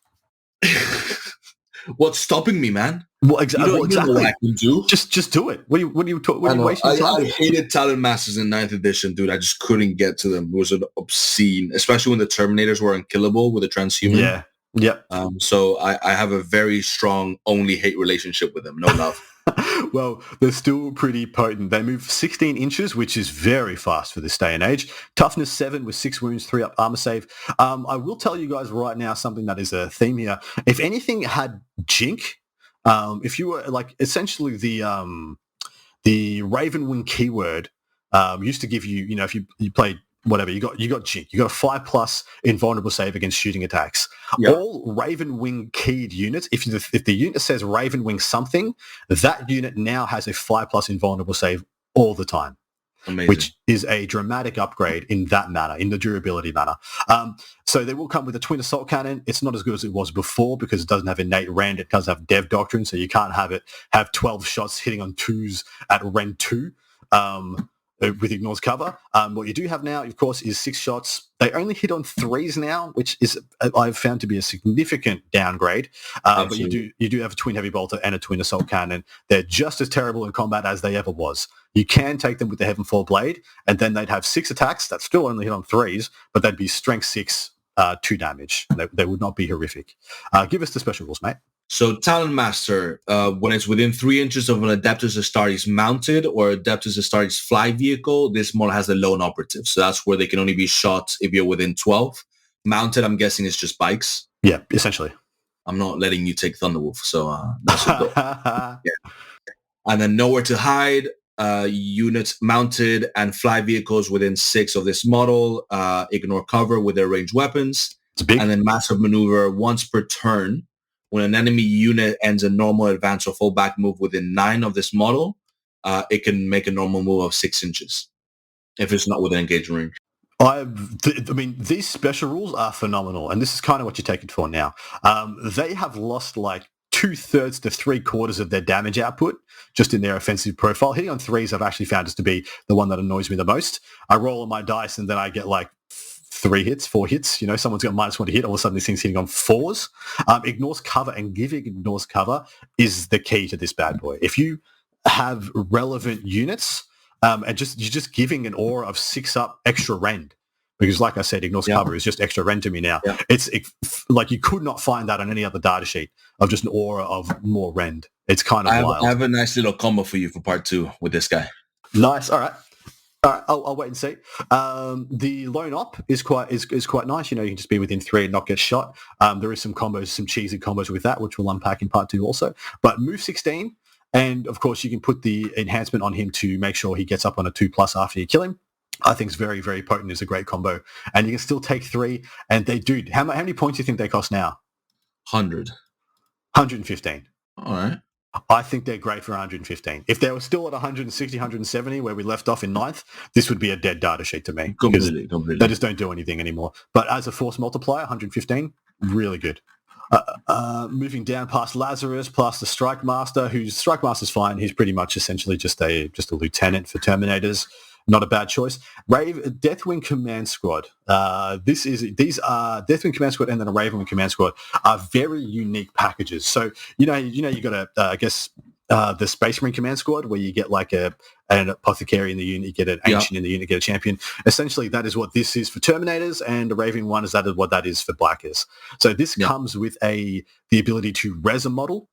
What's stopping me, man? Well, exactly. You know what I can do? Just do it. What are you wasting time? I hated Talon Masters in 9th edition, dude. I just couldn't get to them. It was obscene, especially when the Terminators were unkillable with the transhuman. Yeah. Yep. So I have a very strong only hate relationship with them. No love. Well, they're still pretty potent. They move 16 inches, which is very fast for this day and age. Toughness 7 with 6 wounds, 3 up armor save. I will tell you guys right now something that is a theme here. If anything had Jink, if you were like essentially the Ravenwing keyword used to give you, if you played whatever, you got Jink. You got a 5+ invulnerable save against shooting attacks. Yep. All Ravenwing keyed units, if the unit says Ravenwing something, that unit now has a 5+ invulnerable save all the time. Amazing. Which is a dramatic upgrade in that manner, in the durability manner. So they will come with a Twin Assault Cannon. It's not as good as it was before because it doesn't have innate rend. It does have Dev Doctrine, so you can't have 12 shots hitting on 2s at rend 2. With ignores cover. What you do have now, of course, is 6 shots. They only hit on 3s now, which is I've found to be a significant downgrade. But you do have a Twin Heavy Bolter and a Twin Assault Cannon. They're just as terrible in combat as they ever was. You can take them with the Heavenfall Blade, and then they'd have 6 attacks that still only hit on 3s, but they'd be Strength 6, 2 damage. They would not be horrific. Give us the special rules, mate. So Talon Master, when it's within 3 inches of an Adeptus Astartes mounted or Adeptus Astartes fly vehicle, this model has a lone operative. So that's where they can only be shot if you're within 12. Mounted, I'm guessing, is just bikes. Yeah, essentially. I'm not letting you take Thunderwolf, so that's what And then nowhere to hide, units mounted and fly vehicles within 6 of this model, ignore cover with their ranged weapons. It's big. And then massive maneuver once per turn. When an enemy unit ends a normal advance or fullback move within 9 of this model, it can make a normal move of 6 inches if it's not within engagement range. I mean, these special rules are phenomenal, and this is kind of what you take it for now. They have lost like 2/3 to 3/4 of their damage output just in their offensive profile. Hitting on 3s I've actually found just to be the one that annoys me the most. I roll on my dice and then I get like 3 hits, 4 hits. You know, someone's got -1 to hit. All of a sudden, this thing's hitting on 4s. Ignores cover, and giving ignores cover is the key to this bad boy. If you have relevant units, and you're just giving an aura of 6 up extra rend. Because like I said, ignores cover is just extra rend to me now. Yeah. It's like you could not find that on any other data sheet of just an aura of more rend. It's kind of wild. I have a nice little combo for you for part 2 with this guy. Nice. All right. I'll wait and see. The lone op is quite nice. You know, you can just be within 3 and not get shot. There is some combos, some cheesy combos with that, which we'll unpack in part 2 also. But move 16, and of course you can put the enhancement on him to make sure he gets up on a 2+ after you kill him. I think it's very, very potent. It's a great combo. And you can still take 3. And how many points do you think they cost now? 100. 115. All right. I think they're great for 115. If they were still at 160, 170, where we left off in 9th, this would be a dead data sheet to me. Completely. They just don't do anything anymore. But as a force multiplier, 115, really good. Moving down past Lazarus, past the Strike Master, whose Strike Master's fine. He's pretty much essentially just a lieutenant for Terminators. Not a bad choice. Deathwing Command Squad. These are Deathwing Command Squad and then a Ravenwing Command Squad are very unique packages. So you got the Space Marine Command Squad where you get like an apothecary in the unit, you get an ancient in the unit, you get a champion. Essentially, that is what this is for Terminators, and the Raven one is what that is for Blackers. So this comes with the ability to res a model.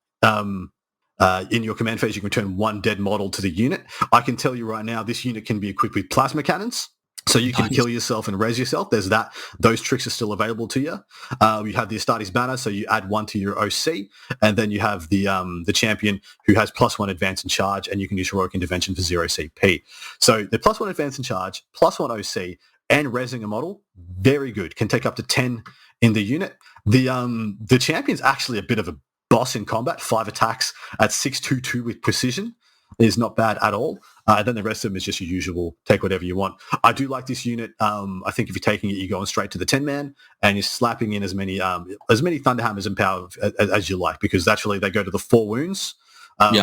In your command phase, you can return 1 dead model to the unit. I can tell you right now, this unit can be equipped with plasma cannons. So you can kill yourself and res yourself. There's that. Those tricks are still available to you. You have the Astartes banner, so you add 1 to your OC, and then you have the champion who has +1 advance and charge, and you can use heroic intervention for 0 CP. So the +1 advance and charge, +1 OC, and resing a model, very good. Can take up to 10 in the unit. The champion's actually a bit of a boss in combat. 5 attacks at 622 with precision is not bad at all. Then the rest of them is just your usual, take whatever you want. I do like this unit. I think if you're taking it, you're going straight to the 10-man and you're slapping in as many Thunderhammers and power as you like, because actually they go to the 4 wounds,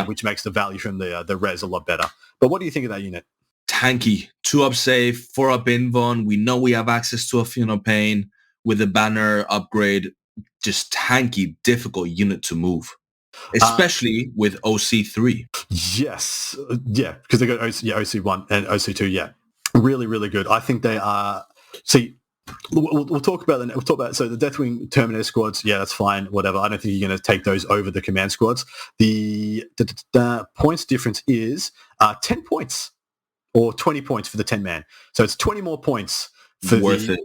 which makes the value from the res a lot better. But what do you think of that unit? Tanky, 2-up save, 4-up invuln. We know we have access to a Funeral Pain with the banner upgrade. Just tanky, difficult unit to move, especially with OC3. Yes, because they got OC1 and OC2. Yeah, really, really good. I think they are. See, we'll talk about that. We'll talk about so the Deathwing Terminator squads. Yeah, that's fine. Whatever. I don't think you're going to take those over the command squads. The points difference is 10 points or 20 points for the 10-man. So it's 20 more points for worth it.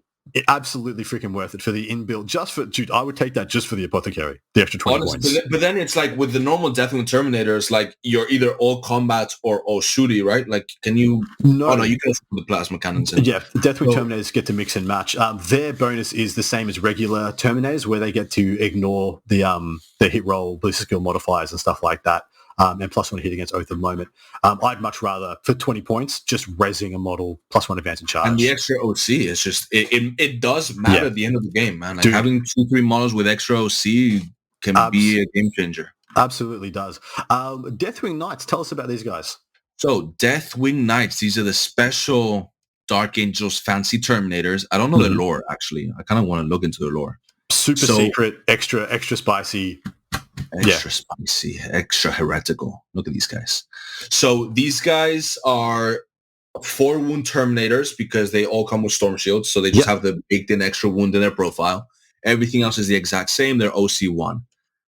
Absolutely freaking worth it for the inbuilt. Dude, I would take that just for the apothecary, the extra 20 points. But then it's like with the normal Deathwing Terminators, like you're either all combat or all shooty, right? Like, can you? No, oh no, you can put the plasma cannons in. Yeah, Deathwing Terminators get to mix and match. Their bonus is the same as regular Terminators, where they get to ignore the hit roll, ballistic skill modifiers, and stuff like that. And +1 hit against Oath of the Moment. I'd much rather, for 20 points, just resing a model, +1 advance and charge. And the extra OC is just, it does matter at the end of the game, man. Like having 2-3 models with extra OC can be a game changer. Absolutely does. Deathwing Knights, tell us about these guys. So Deathwing Knights, these are the special Dark Angels fancy Terminators. I don't know their lore, actually. I kind of want to look into their lore. Super secret, extra spicy. Extra spicy, extra heretical. Look at these guys. So these guys are 4 wound Terminators because they all come with Storm Shields. So they just have the baked-in extra wound in their profile. Everything else is the exact same. They're OC1.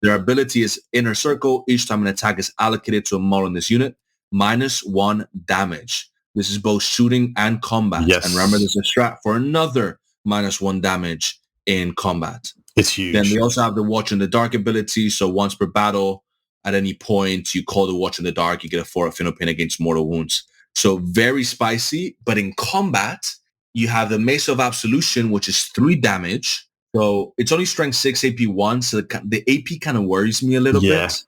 Their ability is Inner Circle. Each time an attack is allocated to a model in this unit, -1 damage. This is both shooting and combat. Yes. And remember, there's a strat for another -1 damage in combat. It's huge. Then we also have the Watch in the Dark ability. So once per battle, at any point, you call the Watch in the Dark, you get a 4 Funeral Pain against mortal wounds. So very spicy. But in combat, you have the Mace of Absolution, which is 3 damage. So it's only strength 6, AP 1. So the AP kind of worries me a little bit.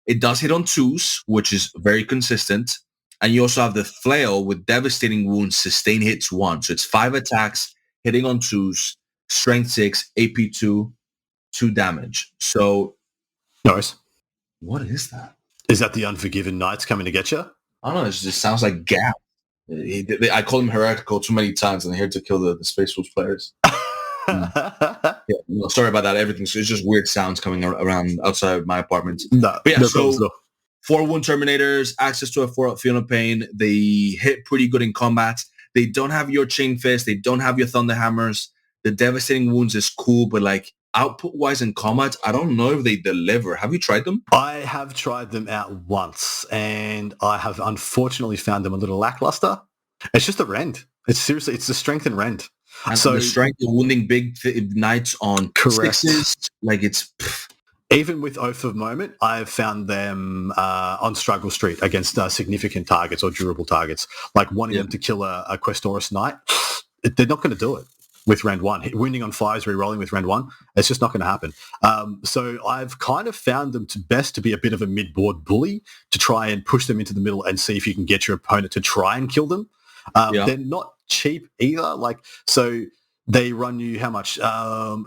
It does hit on 2s, which is very consistent. And you also have the Flail with Devastating Wounds, sustain hits 1. So it's 5 attacks, hitting on 2s. Strength 6, AP 2, 2 damage. So, nice. What is that? Is that the Unforgiven Knights coming to get you? I don't know. It just sounds like Gap. I call him heretical too many times, and I'm here to kill the Space Wolves players. Yeah, no, sorry about that. It's just weird sounds coming around outside my apartment. No, but yeah, no so problems, though. 4 wound Terminators, access to a 4 Field of Pain. They hit pretty good in combat. They don't have your Chain Fist. They don't have your Thunder Hammers. The Devastating Wounds is cool, but like output-wise in combat, I don't know if they deliver. Have you tried them? I have tried them out once, and I have unfortunately found them a little lackluster. It's just the rend. It's the strength and rend. And so the strength of wounding big knights on correct. Sixes, like it's... Even with Oath of Moment, I've found them on Struggle Street against significant targets or durable targets, like wanting them to kill a Questoris Knight. They're not going to do it with Rend 1. Wounding on 5s, re-rolling with Rend 1, it's just not going to happen. So I've kind of found them best to be a bit of a mid-board bully to try and push them into the middle and see if you can get your opponent to try and kill them. They're not cheap either. So they run you how much? So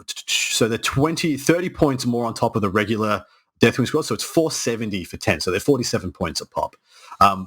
they're 30 points more on top of the regular Deathwing squad. So it's 470 for 10. So they're 47 points a pop.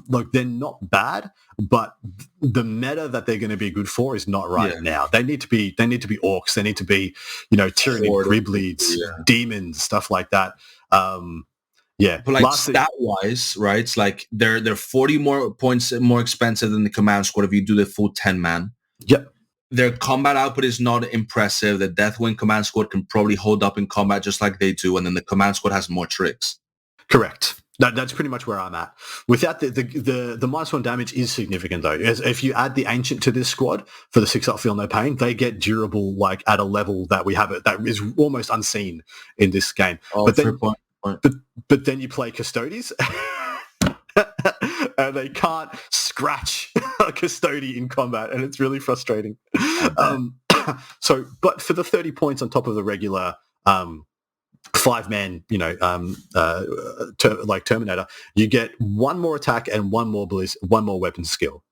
Look, they're not bad, but the meta that they're going to be good for is not right now. They need to be orcs. They need to be, tyranny, Gribleeds, demons, stuff like that. But like stat-wise, right? It's like they're 40 more points more expensive than the command squad if you do the full 10-man. Yep. Their combat output is not impressive. The Deathwing command squad can probably hold up in combat just like they do, and then the command squad has more tricks. Correct. That's pretty much where I'm at. Without the -1 damage is significant though. If you add the Ancient to this squad for the 6-up Feel No Pain, they get durable like at a level that we have it that is almost unseen in this game. But then you play Custodes and they can't scratch a Custody in combat, and it's really frustrating. But for the 30 points on top of the regular 5-man, like Terminator, you get one more attack and one more weapon skill.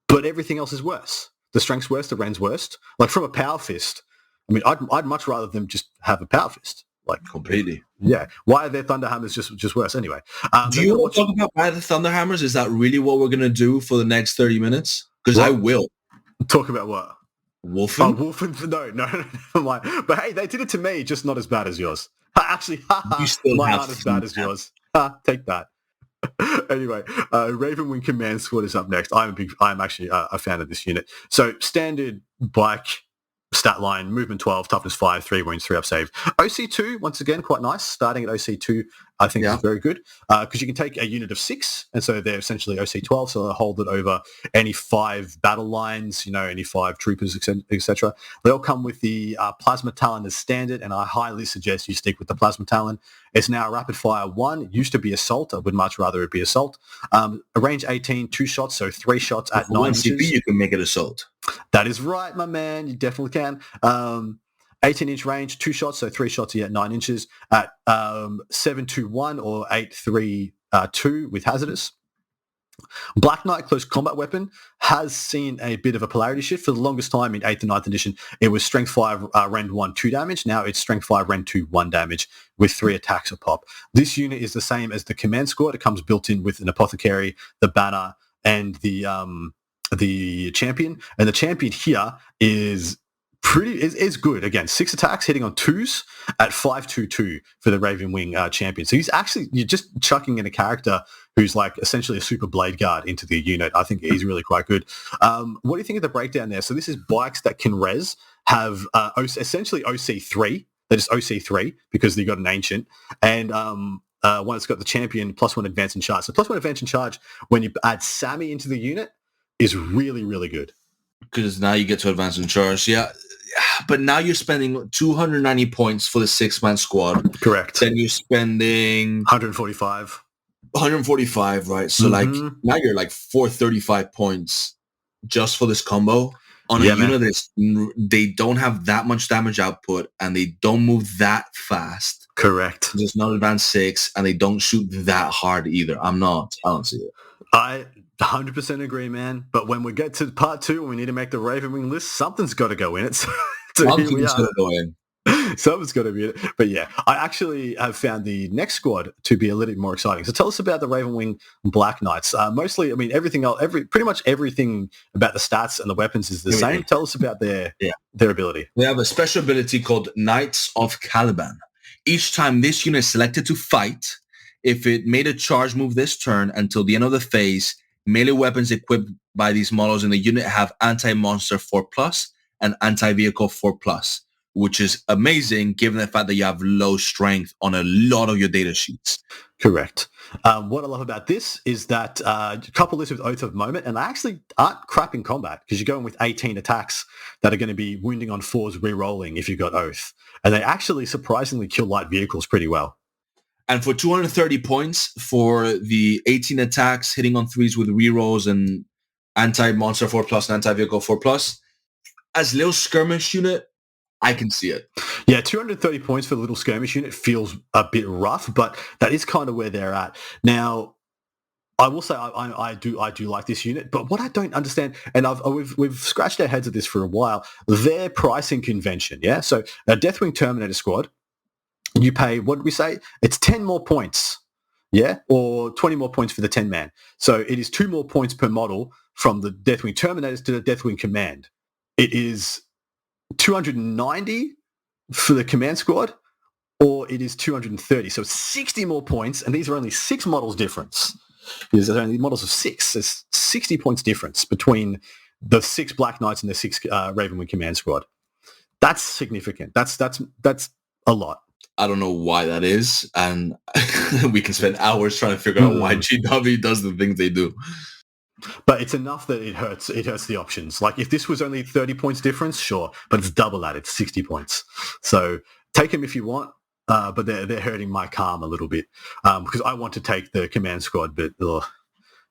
But everything else is worse. The strength's worse, the rend's worse. Like from a power fist, I mean, I'd much rather them just have a power fist. Like completely. Yeah. Why are their Thunder Hammers just worse anyway? Do you want to talk about why the Thunder Hammers? Is that really what we're going to do for the next 30 minutes? Because I will. Talk about what? Wolfen? Oh, Wolfen? No, never mind. But hey, they did it to me, just not as bad as yours. Actually, mine aren't as bad as yours. Take that. Anyway, Ravenwing Command Squad is up next. I'm actually a fan of this unit. So standard bike stat line, movement 12, toughness 5, 3 wounds, 3 up save. OC2, once again, quite nice. Starting at OC2, I think is very good because you can take a unit of 6, and so they're essentially OC12, so they'll hold it over any 5 battle lines, any 5 troopers, etc. They all come with the Plasma Talon as standard, and I highly suggest you stick with the Plasma Talon. It's now a rapid fire 1. It used to be assault. I would much rather it be assault. A range 18, 2 shots, so 3 shots at 9 inches. CP, you can make it assault. That is right, my man. You definitely can. 18-inch range, 2 shots, so 3 shots at 9 inches at 721 or 832 with hazardous. Black Knight close combat weapon has seen a bit of a polarity shift. For the longest time in 8th and 9th edition, it was strength 5, rend 1, 2 damage. Now it's strength 5, rend 2, 1 damage with 3 attacks a pop. This unit is the same as the command squad. It comes built in with an apothecary, the banner, and the champion. And the champion here is good. Again, 6 attacks hitting on 2s at 522 for the Ravenwing champion. So you're just chucking in a character who's like essentially a super blade guard into the unit. I think he's really quite good. What do you think of the breakdown there? So this is bikes that can res, have essentially OC3. They're just OC3 because they got an ancient. And one that's got the champion +1 advance and charge. So +1 advance and charge when you add Sammy into the unit is really, really good. Because now you get to advance and charge. Yeah. But now you're spending 290 points for the 6-man squad. Correct. Then you're spending 145. 145, right? So like now you're like 435 points just for this combo on a unit that they don't have that much damage output and they don't move that fast. Correct. There's not advanced 6 and they don't shoot that hard either. I don't see it. I 100% agree, man. But when we get to part 2 and we need to make the Ravenwing list, something's got to go in it. So here we are. Go in. Someone's got to be it. But yeah, I actually have found the next squad to be a little bit more exciting. So tell us about the Ravenwing Black Knights. Mostly, I mean, everything else, pretty much everything about the stats and the weapons is the same. Tell us about their ability. They have a special ability called Knights of Caliban. Each time this unit is selected to fight, if it made a charge move this turn until the end of the phase, melee weapons equipped by these models in the unit have anti-monster 4+, and anti-vehicle 4+, which is amazing given the fact that you have low strength on a lot of your data sheets. Correct. What I love about this is that couple this with Oath of Moment, and they actually aren't crap in combat because you're going with 18 attacks that are going to be wounding on 4s re-rolling if you've got Oath. And they actually surprisingly kill light vehicles pretty well. And for 230 points for the 18 attacks hitting on 3s with re-rolls and anti-monster 4+ and anti-vehicle 4+, as little skirmish unit, I can see it. Yeah, 230 points for the little skirmish unit feels a bit rough, but that is kind of where they're at. Now, I will say I do like this unit, but what I don't understand, and we've scratched our heads at this for a while, their pricing convention, yeah? So a Deathwing Terminator squad, you pay, what did we say? It's 10 more points, yeah? Or 20 more points for the 10-man. So it is 2 more points per model from the Deathwing Terminators to the Deathwing Command. It is 290 for the command squad, or it is 230. So 60 more points, and these are only 6 models difference. There's only models of 6. There's 60 points difference between the 6 Black Knights and the 6 Ravenwing command squad. That's significant. That's a lot. I don't know why that is, and we can spend hours trying to figure out why GW does the things they do. But it's enough that it hurts the options. Like if this was only 30 points difference, sure, but it's double that. It's 60 points. So take them if you want, but they're hurting my calm a little bit because I want to take the command squad, but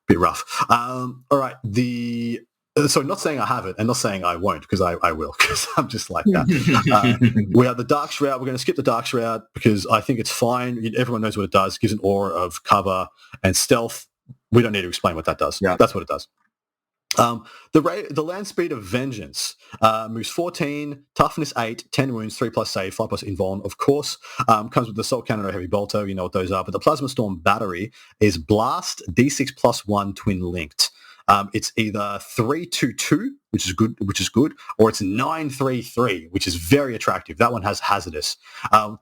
bit rough. All right, so not saying I have it and not saying I won't because I will because I'm just like that. We have the Dark Shroud. We're going to skip the Dark Shroud because I think it's fine. Everyone knows what it does. It gives an aura of cover and stealth. We don't need to explain what that does. Yeah. That's what it does. The land speed of Vengeance moves 14, toughness 8, 10 wounds, 3+ save, 5+ invuln, of course. Comes with the Assault Cannon or Heavy Bolter. You know what those are. But the Plasma Storm Battery is Blast, D6 +1 twin linked. It's either 3-2-2, which is good, or it's 9-3-3, which is very attractive. That one has Hazardous.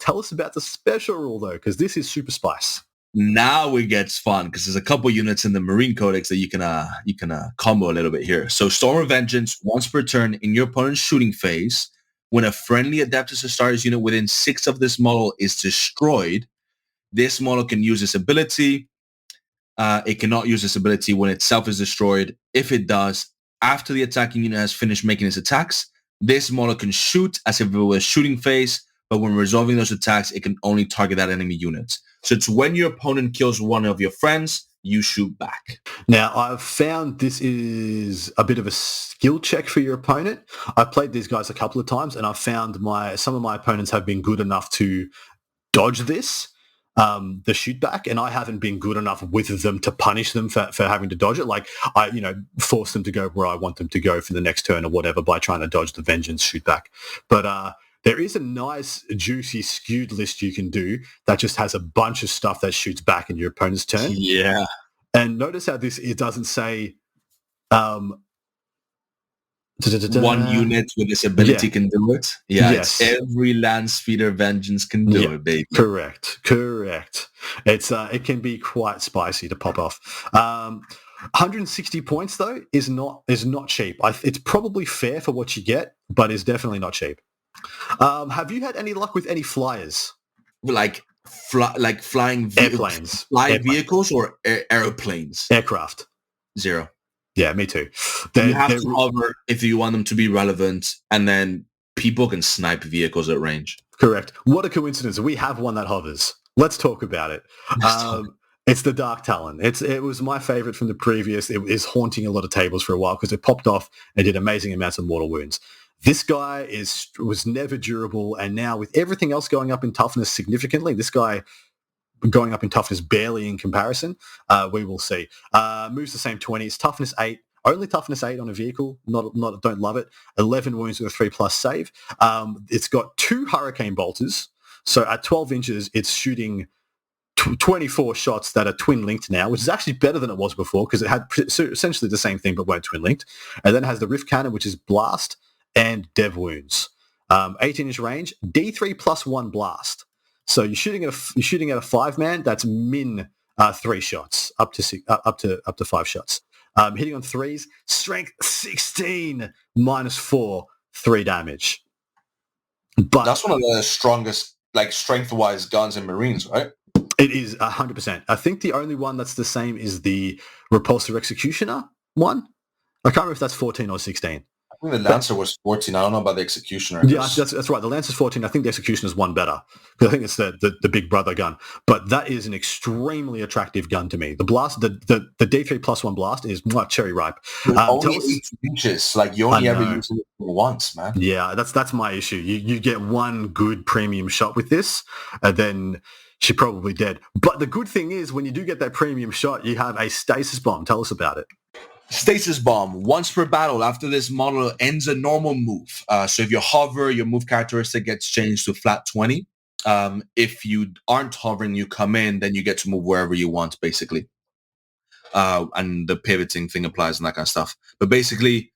Tell us about the special rule, though, because this is super spice. Now it gets fun because there's a couple units in the Marine Codex that you can combo a little bit here. So Storm of Vengeance, once per turn in your opponent's shooting phase, when a friendly Adeptus Astartes unit within 6 of this model is destroyed, this model can use this ability. It cannot use this ability when itself is destroyed. If it does, after the attacking unit has finished making its attacks, this model can shoot as if it was shooting phase, but when resolving those attacks, it can only target that enemy unit. So it's when your opponent kills one of your friends, you shoot back. Now, I've found this is a bit of a skill check for your opponent. I've played these guys a couple of times, and I've found some of my opponents have been good enough to dodge this, the shoot back, and I haven't been good enough with them to punish them for having to dodge it. Like, I force them to go where I want them to go for the next turn or whatever by trying to dodge the Vengeance shoot back. But there is a nice, juicy, skewed list you can do that just has a bunch of stuff that shoots back in your opponent's turn. Yeah. And notice how it doesn't say one unit with this ability can do it. Yeah, yes. Every land speeder Vengeance can do it, baby. Correct. It's it can be quite spicy to pop off. 160 points though is not cheap. It's probably fair for what you get, but it's definitely not cheap. Have you had any luck with any flyers? Like flying airplanes, vehicles or aeroplanes? Aircraft. 0. Yeah, me too. You have to hover if you want them to be relevant, and then people can snipe vehicles at range. Correct. What a coincidence. We have one that hovers. Let's talk about it. It's the Dark Talon. It was my favorite from the previous. It is haunting a lot of tables for a while because it popped off and did amazing amounts of mortal wounds. This guy was never durable, and now with everything else going up in toughness significantly, this guy going up in toughness barely in comparison, we will see. Moves the same 20s, toughness 8, Only toughness 8 on a vehicle. Not don't love it. 11 wounds with a 3+ save. It's got 2 hurricane bolters. So at 12 inches, it's shooting 24 shots that are twin linked now, which is actually better than it was before because it had essentially the same thing but weren't twin linked. And then it has the rift cannon, which is blast and dev wounds. 18-inch range, D3 plus 1 blast. So you're shooting at a 5-man. That's min 3 shots, up to 5 shots. Hitting on 3s, strength 16, -4, 3 damage. But that's one of the strongest, like strength-wise guns in Marines, right? It is 100%. I think the only one that's the same is the Repulsor Executioner one. I can't remember if that's 14 or 16. I think the Lancer was 14. I don't know about the Executioner. Yeah, that's right. The Lancer's 14. I think the Executioner's one better. I think it's the big brother gun. But that is an extremely attractive gun to me. The blast, the D3 plus 1 blast is cherry ripe. Only 18 inches. Like you only ever use it once, man. Yeah, that's my issue. You get one good premium shot with this, and then she's probably dead. But the good thing is when you do get that premium shot, you have a stasis bomb. Tell us about it. Stasis bomb. Once per battle, after this model ends a normal move. So if you hover, your move characteristic gets changed to flat 20. If you aren't hovering, you come in, then you get to move wherever you want, basically. And the pivoting thing applies and that kind of stuff. But basically,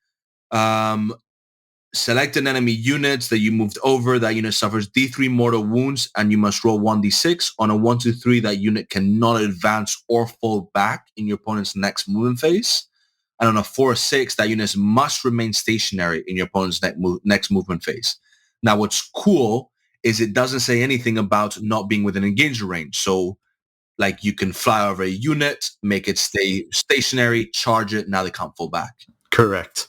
select an enemy unit that you moved over. That unit suffers D3 mortal wounds, and you must roll 1d6. On a 1, 2, 3, that unit cannot advance or fall back in your opponent's next movement phase. And on a 4 or 6, that unit must remain stationary in your opponent's next movement phase. Now, what's cool is it doesn't say anything about not being within engagement range. So, like, you can fly over a unit, make it stay stationary, charge it, now they can't fall back. Correct.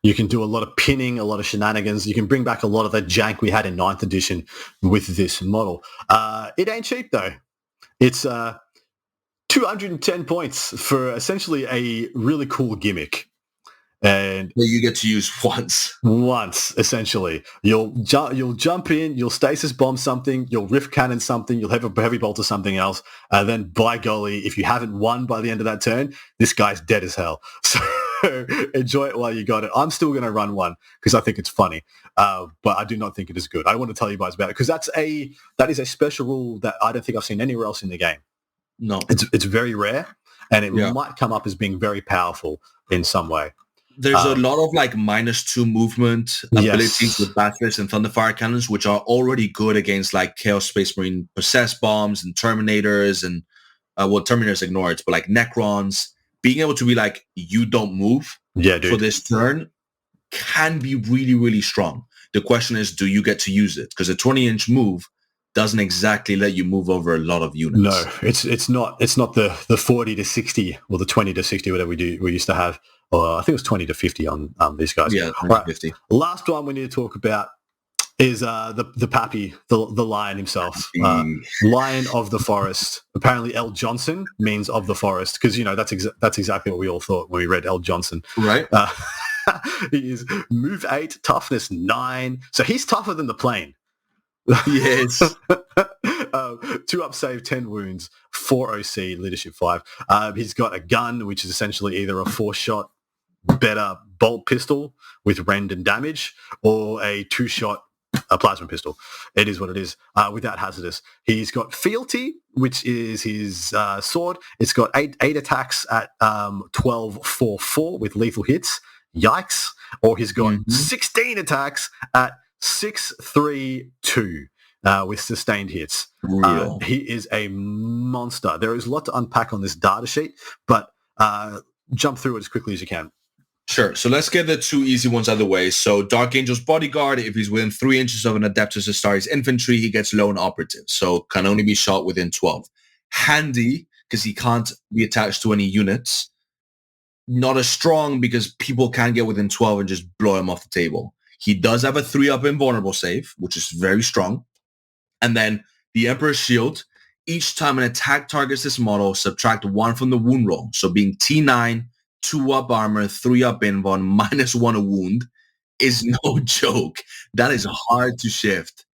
You can do a lot of pinning, a lot of shenanigans. You can bring back a lot of that jank we had in 9th edition with this model. It ain't cheap, though. It's 210 points for essentially a really cool gimmick. And you get to use once, essentially. You'll jump in, you'll stasis bomb something, you'll rift cannon something, you'll have a heavy bolt or something else. Then, by golly, if you haven't won by the end of that turn, this guy's dead as hell. So enjoy it while you got it. I'm still going to run one because I think it's funny, but I do not think it is good. I want to tell you guys about it because that is a special rule that I don't think I've seen anywhere else in the game. No, it's very rare, and it might come up as being very powerful in some way. There's a lot of like -2 movement abilities with Bathless and Thunderfire cannons, which are already good against like Chaos Space Marine possessed bombs and Terminators and Terminators ignore it, but like Necrons. Being able to be like, you don't move for this turn can be really, really strong. The question is, do you get to use it? Because a 20-inch move doesn't exactly let you move over a lot of units. No, it's not the 40 to 60 or the 20 to 60, whatever we used to have. I think it was 20 to 50 on these guys. Yeah, 20 to 50. Last one we need to talk about is the Pappy, the lion himself. Lion of the Forest. Apparently L. Johnson means of the forest because, that's exactly what we all thought when we read L. Johnson. Right. He is move 8, toughness 9. So he's tougher than the plane. Yes. 2 up save, 10 wounds, 4 OC, leadership 5. He's got a gun, which is essentially either a 4-shot better bolt pistol with rend and damage or a 2-shot plasma pistol. It is what it is, without hazardous. He's got fealty, which is his sword. It's got 8 attacks at 12-4-4 with lethal hits. Yikes. Or he's got 16 attacks at 6-3-2 with sustained hits. He is a monster. There is a lot to unpack on this data sheet, but jump through it as quickly as you can. Sure. So let's get the 2 easy ones out of the way. So Dark Angel's Bodyguard, if he's within 3 inches of an Adeptus Astartes infantry, he gets lone operative. So can only be shot within 12. Handy, because he can't be attached to any units. Not as strong because people can get within 12 and just blow him off the table. He does have a 3-up invulnerable save, which is very strong. And then the Emperor's Shield. Each time an attack targets this model, subtract 1 from the wound roll. So being T9, 2-up armor, 3-up invuln, -1 a wound is no joke. That is hard to shift.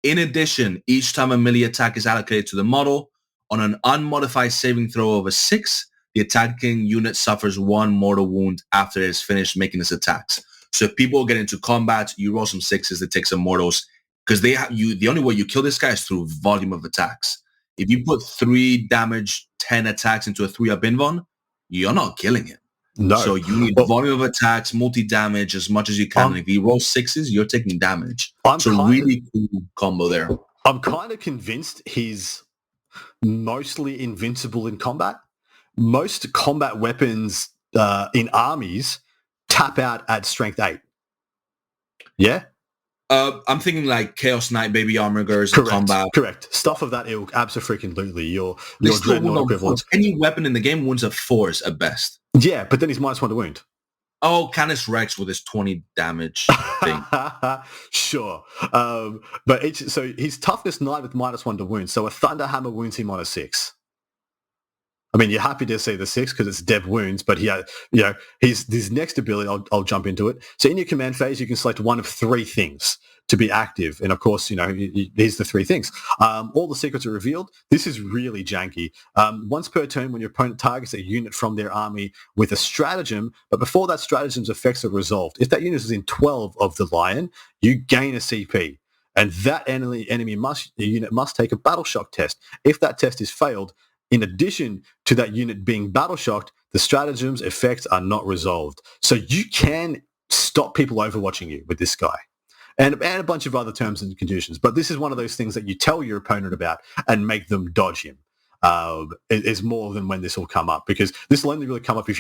In addition, each time a melee attack is allocated to the model, on an unmodified saving throw of a 6, the the attacking unit suffers 1 mortal wound after it is finished making its attacks. So if people get into combat, you roll some 6s, they take some mortals, because they have you. The only way you kill this guy is through volume of attacks. If you put 3 damage, 10 attacks into a 3-up invuln, you're not killing him. No. So you need volume of attacks, multi-damage as much as you can. If you roll 6s, you're taking damage. Really cool combo there. I'm kind of convinced he's mostly invincible in combat. Most combat weapons in armies tap out at strength 8. Yeah? I'm thinking like Chaos Knight, Baby Armigers in combat. Correct. Stuff of that ilk, abso-freaking-lutely. Your dreadnought dreadnought equivalent. Any weapon in the game wounds at 4s at best. Yeah, but then he's -1 to wound. Oh, Canis Rex with his 20 damage thing. Sure. But his toughness 9 with -1 to wound. So a Thunder Hammer wounds him on a 6. I mean, you're happy to see the 6 because it's Deb wounds, but his next ability, I'll jump into it. So in your command phase, you can select one of 3 things to be active. And of course, here's the 3 things. All the secrets are revealed. This is really janky. Once per turn, when your opponent targets a unit from their army with a stratagem, but before that stratagem's effects are resolved, if that unit is in 12 of the lion, you gain a CP. And that enemy unit must take a battle shock test. If that test is failed, in addition to that unit being battle shocked, the stratagem's effects are not resolved. So you can stop people overwatching you with this guy. And a bunch of other terms and conditions. But this is one of those things that you tell your opponent about and make them dodge him. Is more than when this will come up, because this will only really come up if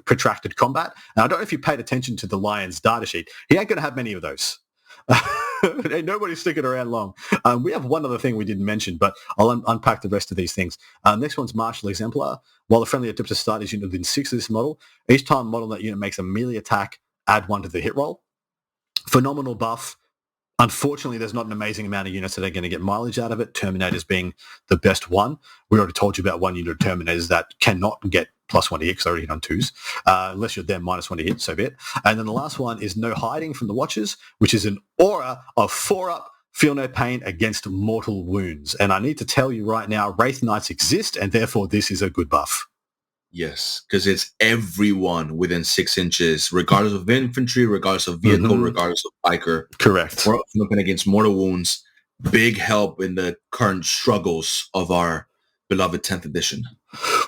protracted combat. And I don't know if you paid attention to the Lion's data sheet. He ain't going to have many of those. Ain't nobody sticking around long. We have one other thing we didn't mention, but I'll unpack the rest of these things. Next one's Martial Exemplar. While the friendly attempts to start his unit within 6 of this model, each time model that unit makes a melee attack, add 1 to the hit roll. Phenomenal buff. Unfortunately, there's not an amazing amount of units that are going to get mileage out of it, Terminators being the best one. We already told you about one unit of Terminators that cannot get +1 to hit because they already hit on 2s, unless you're there -1 to hit, so be it. And then the last one is No Hiding from the Watchers, which is an aura of 4-up, feel no pain against mortal wounds. And I need to tell you right now, Wraith Knights exist, and therefore this is a good buff. Yes, because it's everyone within 6 inches, regardless of infantry, regardless of vehicle, regardless of biker. Correct. We're looking against mortal wounds. Big help in the current struggles of our beloved 10th edition.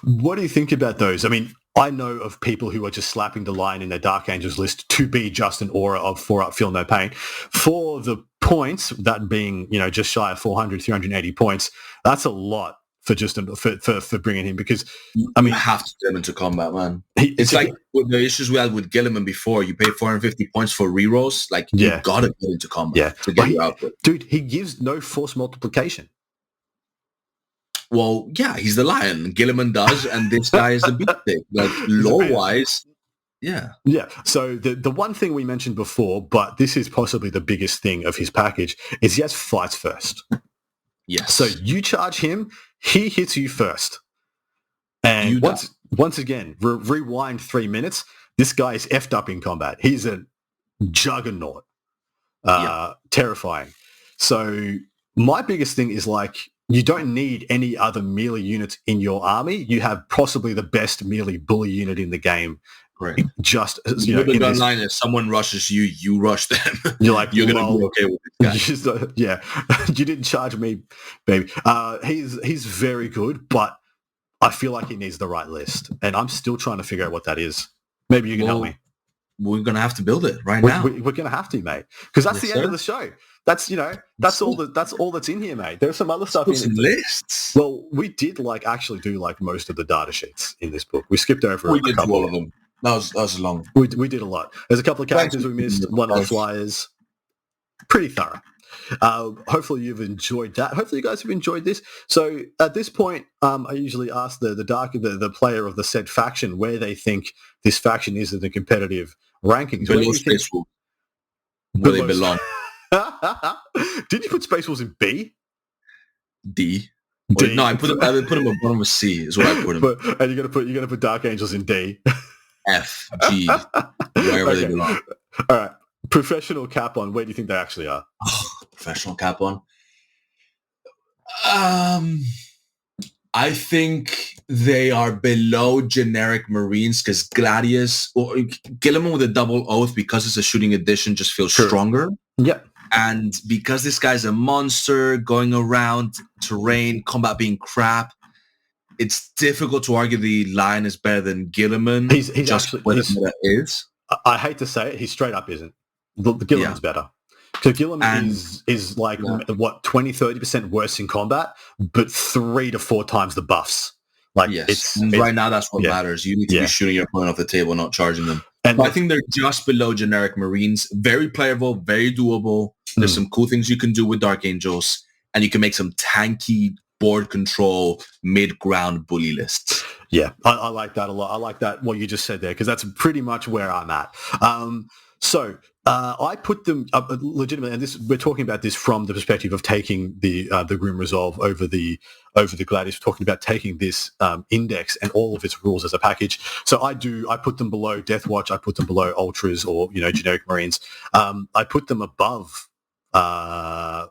What do you think about those? I mean, I know of people who are just slapping the Lion in their Dark Angels list to be just an aura of 4-up, feel no pain. For the points, that being, just shy of 400, 380 points, that's a lot. For bringing him, because I mean, you have to get him into combat, man. It's like with the issues we had with Gilliman before. You pay 450 points for rerolls. Like you gotta get into combat to get your output. Dude, he gives no force multiplication. Well, yeah, he's the Lion. Gilliman does, and this guy is the beatstick. Like lore-wise, yeah. So the one thing we mentioned before, but this is possibly the biggest thing of his package, is he has fights first. Yes. So you charge him, he hits you first. And once again, rewind 3 minutes, this guy is effed up in combat. He's a juggernaut. Terrifying. So my biggest thing is you don't need any other melee units in your army. You have possibly the best melee bully unit in the game. Right. Just the gun line is someone rushes you, you rush them. You're like, you're gonna be okay with this guy. You didn't charge me, baby. He's very good, but I feel like he needs the right list, and I'm still trying to figure out what that is. Maybe you can help me. We're gonna have to build it now. We're gonna have to, mate, because that's the end of the show. That's that's all that's in here, mate. There's some other stuff in some lists. Well, we did actually do most of the data sheets in this book. We skipped over a couple all of them. That was long. We did a lot. There's a couple of characters we missed. One of the flyers. Pretty thorough. Hopefully you've enjoyed that. Hopefully you guys have enjoyed this. So at this point, I usually ask the player of the said faction where they think this faction is in the competitive rankings. Below Space Wolves. Where they belong. Did you put Space Wolves in B? D. No, I put them at the bottom of C. Is what I put them. And you're gonna put Dark Angels in D. F, G, wherever they belong. All right. Professional Cap-On, where do you think they actually are? Professional Cap-On? I think They are below generic Marines because Gladius or Guilliman with a double oath, because it's a shooting edition, just feels stronger. Yep. And because this guy's a monster going around terrain, combat being crap, it's difficult to argue the Lion is better than Guilliman. He's actually is. I hate to say it, he straight up isn't. The Guilliman's better. Because Guilliman is like, 20-30% worse in combat, but 3 to 4 times the buffs. Like, right now that's what matters. You need to be shooting your opponent off the table, not charging them. And I think they're just below generic Marines. Very playable, very doable. There's some cool things you can do with Dark Angels, and you can make some tanky board control mid-ground bully lists. Yeah, I like that a lot. I like that, what you just said there, because that's pretty much where I'm at. I put them legitimately, and we're talking about this from the perspective of taking the Grim Resolve over the Gladius. We're talking about taking this index and all of its rules as a package. So I put them below Death Watch. I put them below Ultras or generic Marines. I put them above Blood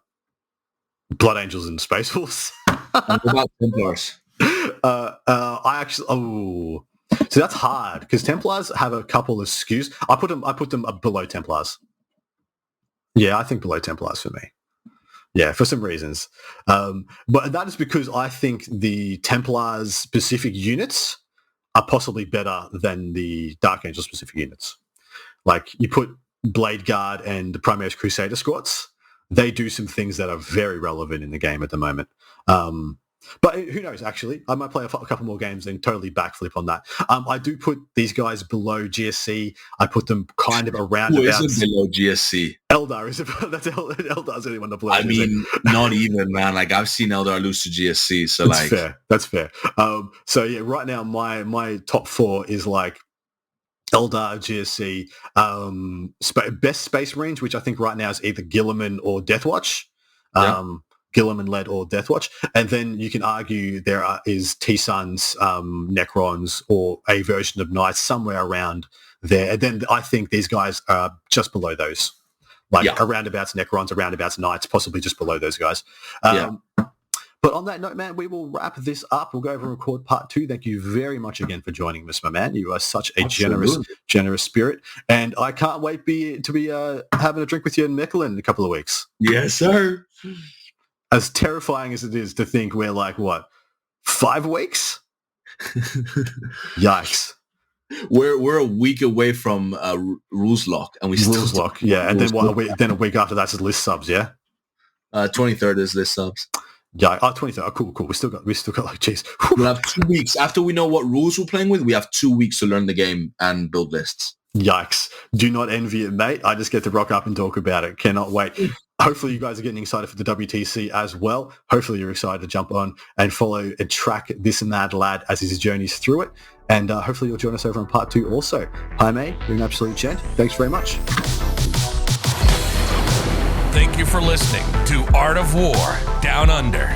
Angels and Space Wolves. What about Templars? So that's hard because Templars have a couple of skews. I put them below Templars. Yeah, I think below Templars for me. Yeah, for some reasons. But that is because I think the Templars specific units are possibly better than the Dark Angel specific units. Like, you put Blade Guard and the Primaris Crusader squads, they do some things that are very relevant in the game at the moment. But who knows, actually. I might play a couple more games and totally backflip on that. I do put these guys below GSC. I put them kind of around Who about... isn't below GSC? Eldar is... Eldar's the only one that below. I mean, not even, man. Like, I've seen Eldar lose to GSC, so That's fair. So, yeah, right now, my top 4 is, like, Eldar, GSC, best Space Marines, which I think right now is either Guilliman or Deathwatch. Guilliman-led or Deathwatch. And then you can argue there is T-Suns, Necrons, or a version of Knights somewhere around there. And then I think these guys are just below those. Aroundabouts Necrons, aroundabouts Knights, possibly just below those guys. But on that note, man, we will wrap this up. We'll go over and record part 2. Thank you very much again for joining us, my man. You are such a generous spirit. And I can't wait to be having a drink with you in Mechelen in a couple of weeks. Yes, sir. As terrifying as it is to think we're 5 weeks? Yikes. We're a week away from rules lock, and we still rules lock. Yeah, and then a week after that's list subs. Yeah, 23rd is list subs. Yeah, 23rd. Oh, cool. We still got jeez. We'll have 2 weeks after we know what rules we're playing with. We have 2 weeks to learn the game and build lists. Yikes! Do not envy it, mate. I just get to rock up and talk about it. Cannot wait. Hopefully you guys are getting excited for the WTC as well. Hopefully you're excited to jump on and follow and track this mad lad as his journeys through it. And hopefully you'll join us over on part 2 also. Jaime, you're an absolute gent. Thanks very much. Thank you for listening to Art of War Down Under,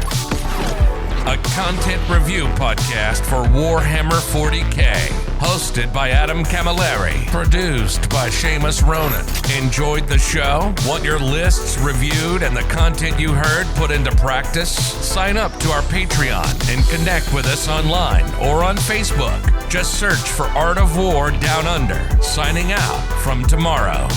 a content review podcast for Warhammer 40K. Hosted by Adam Camilleri. Produced by Seamus Ronan. Enjoyed the show? Want your lists reviewed and the content you heard put into practice? Sign up to our Patreon and connect with us online or on Facebook. Just search for Art of War Down Under. Signing out from tomorrow.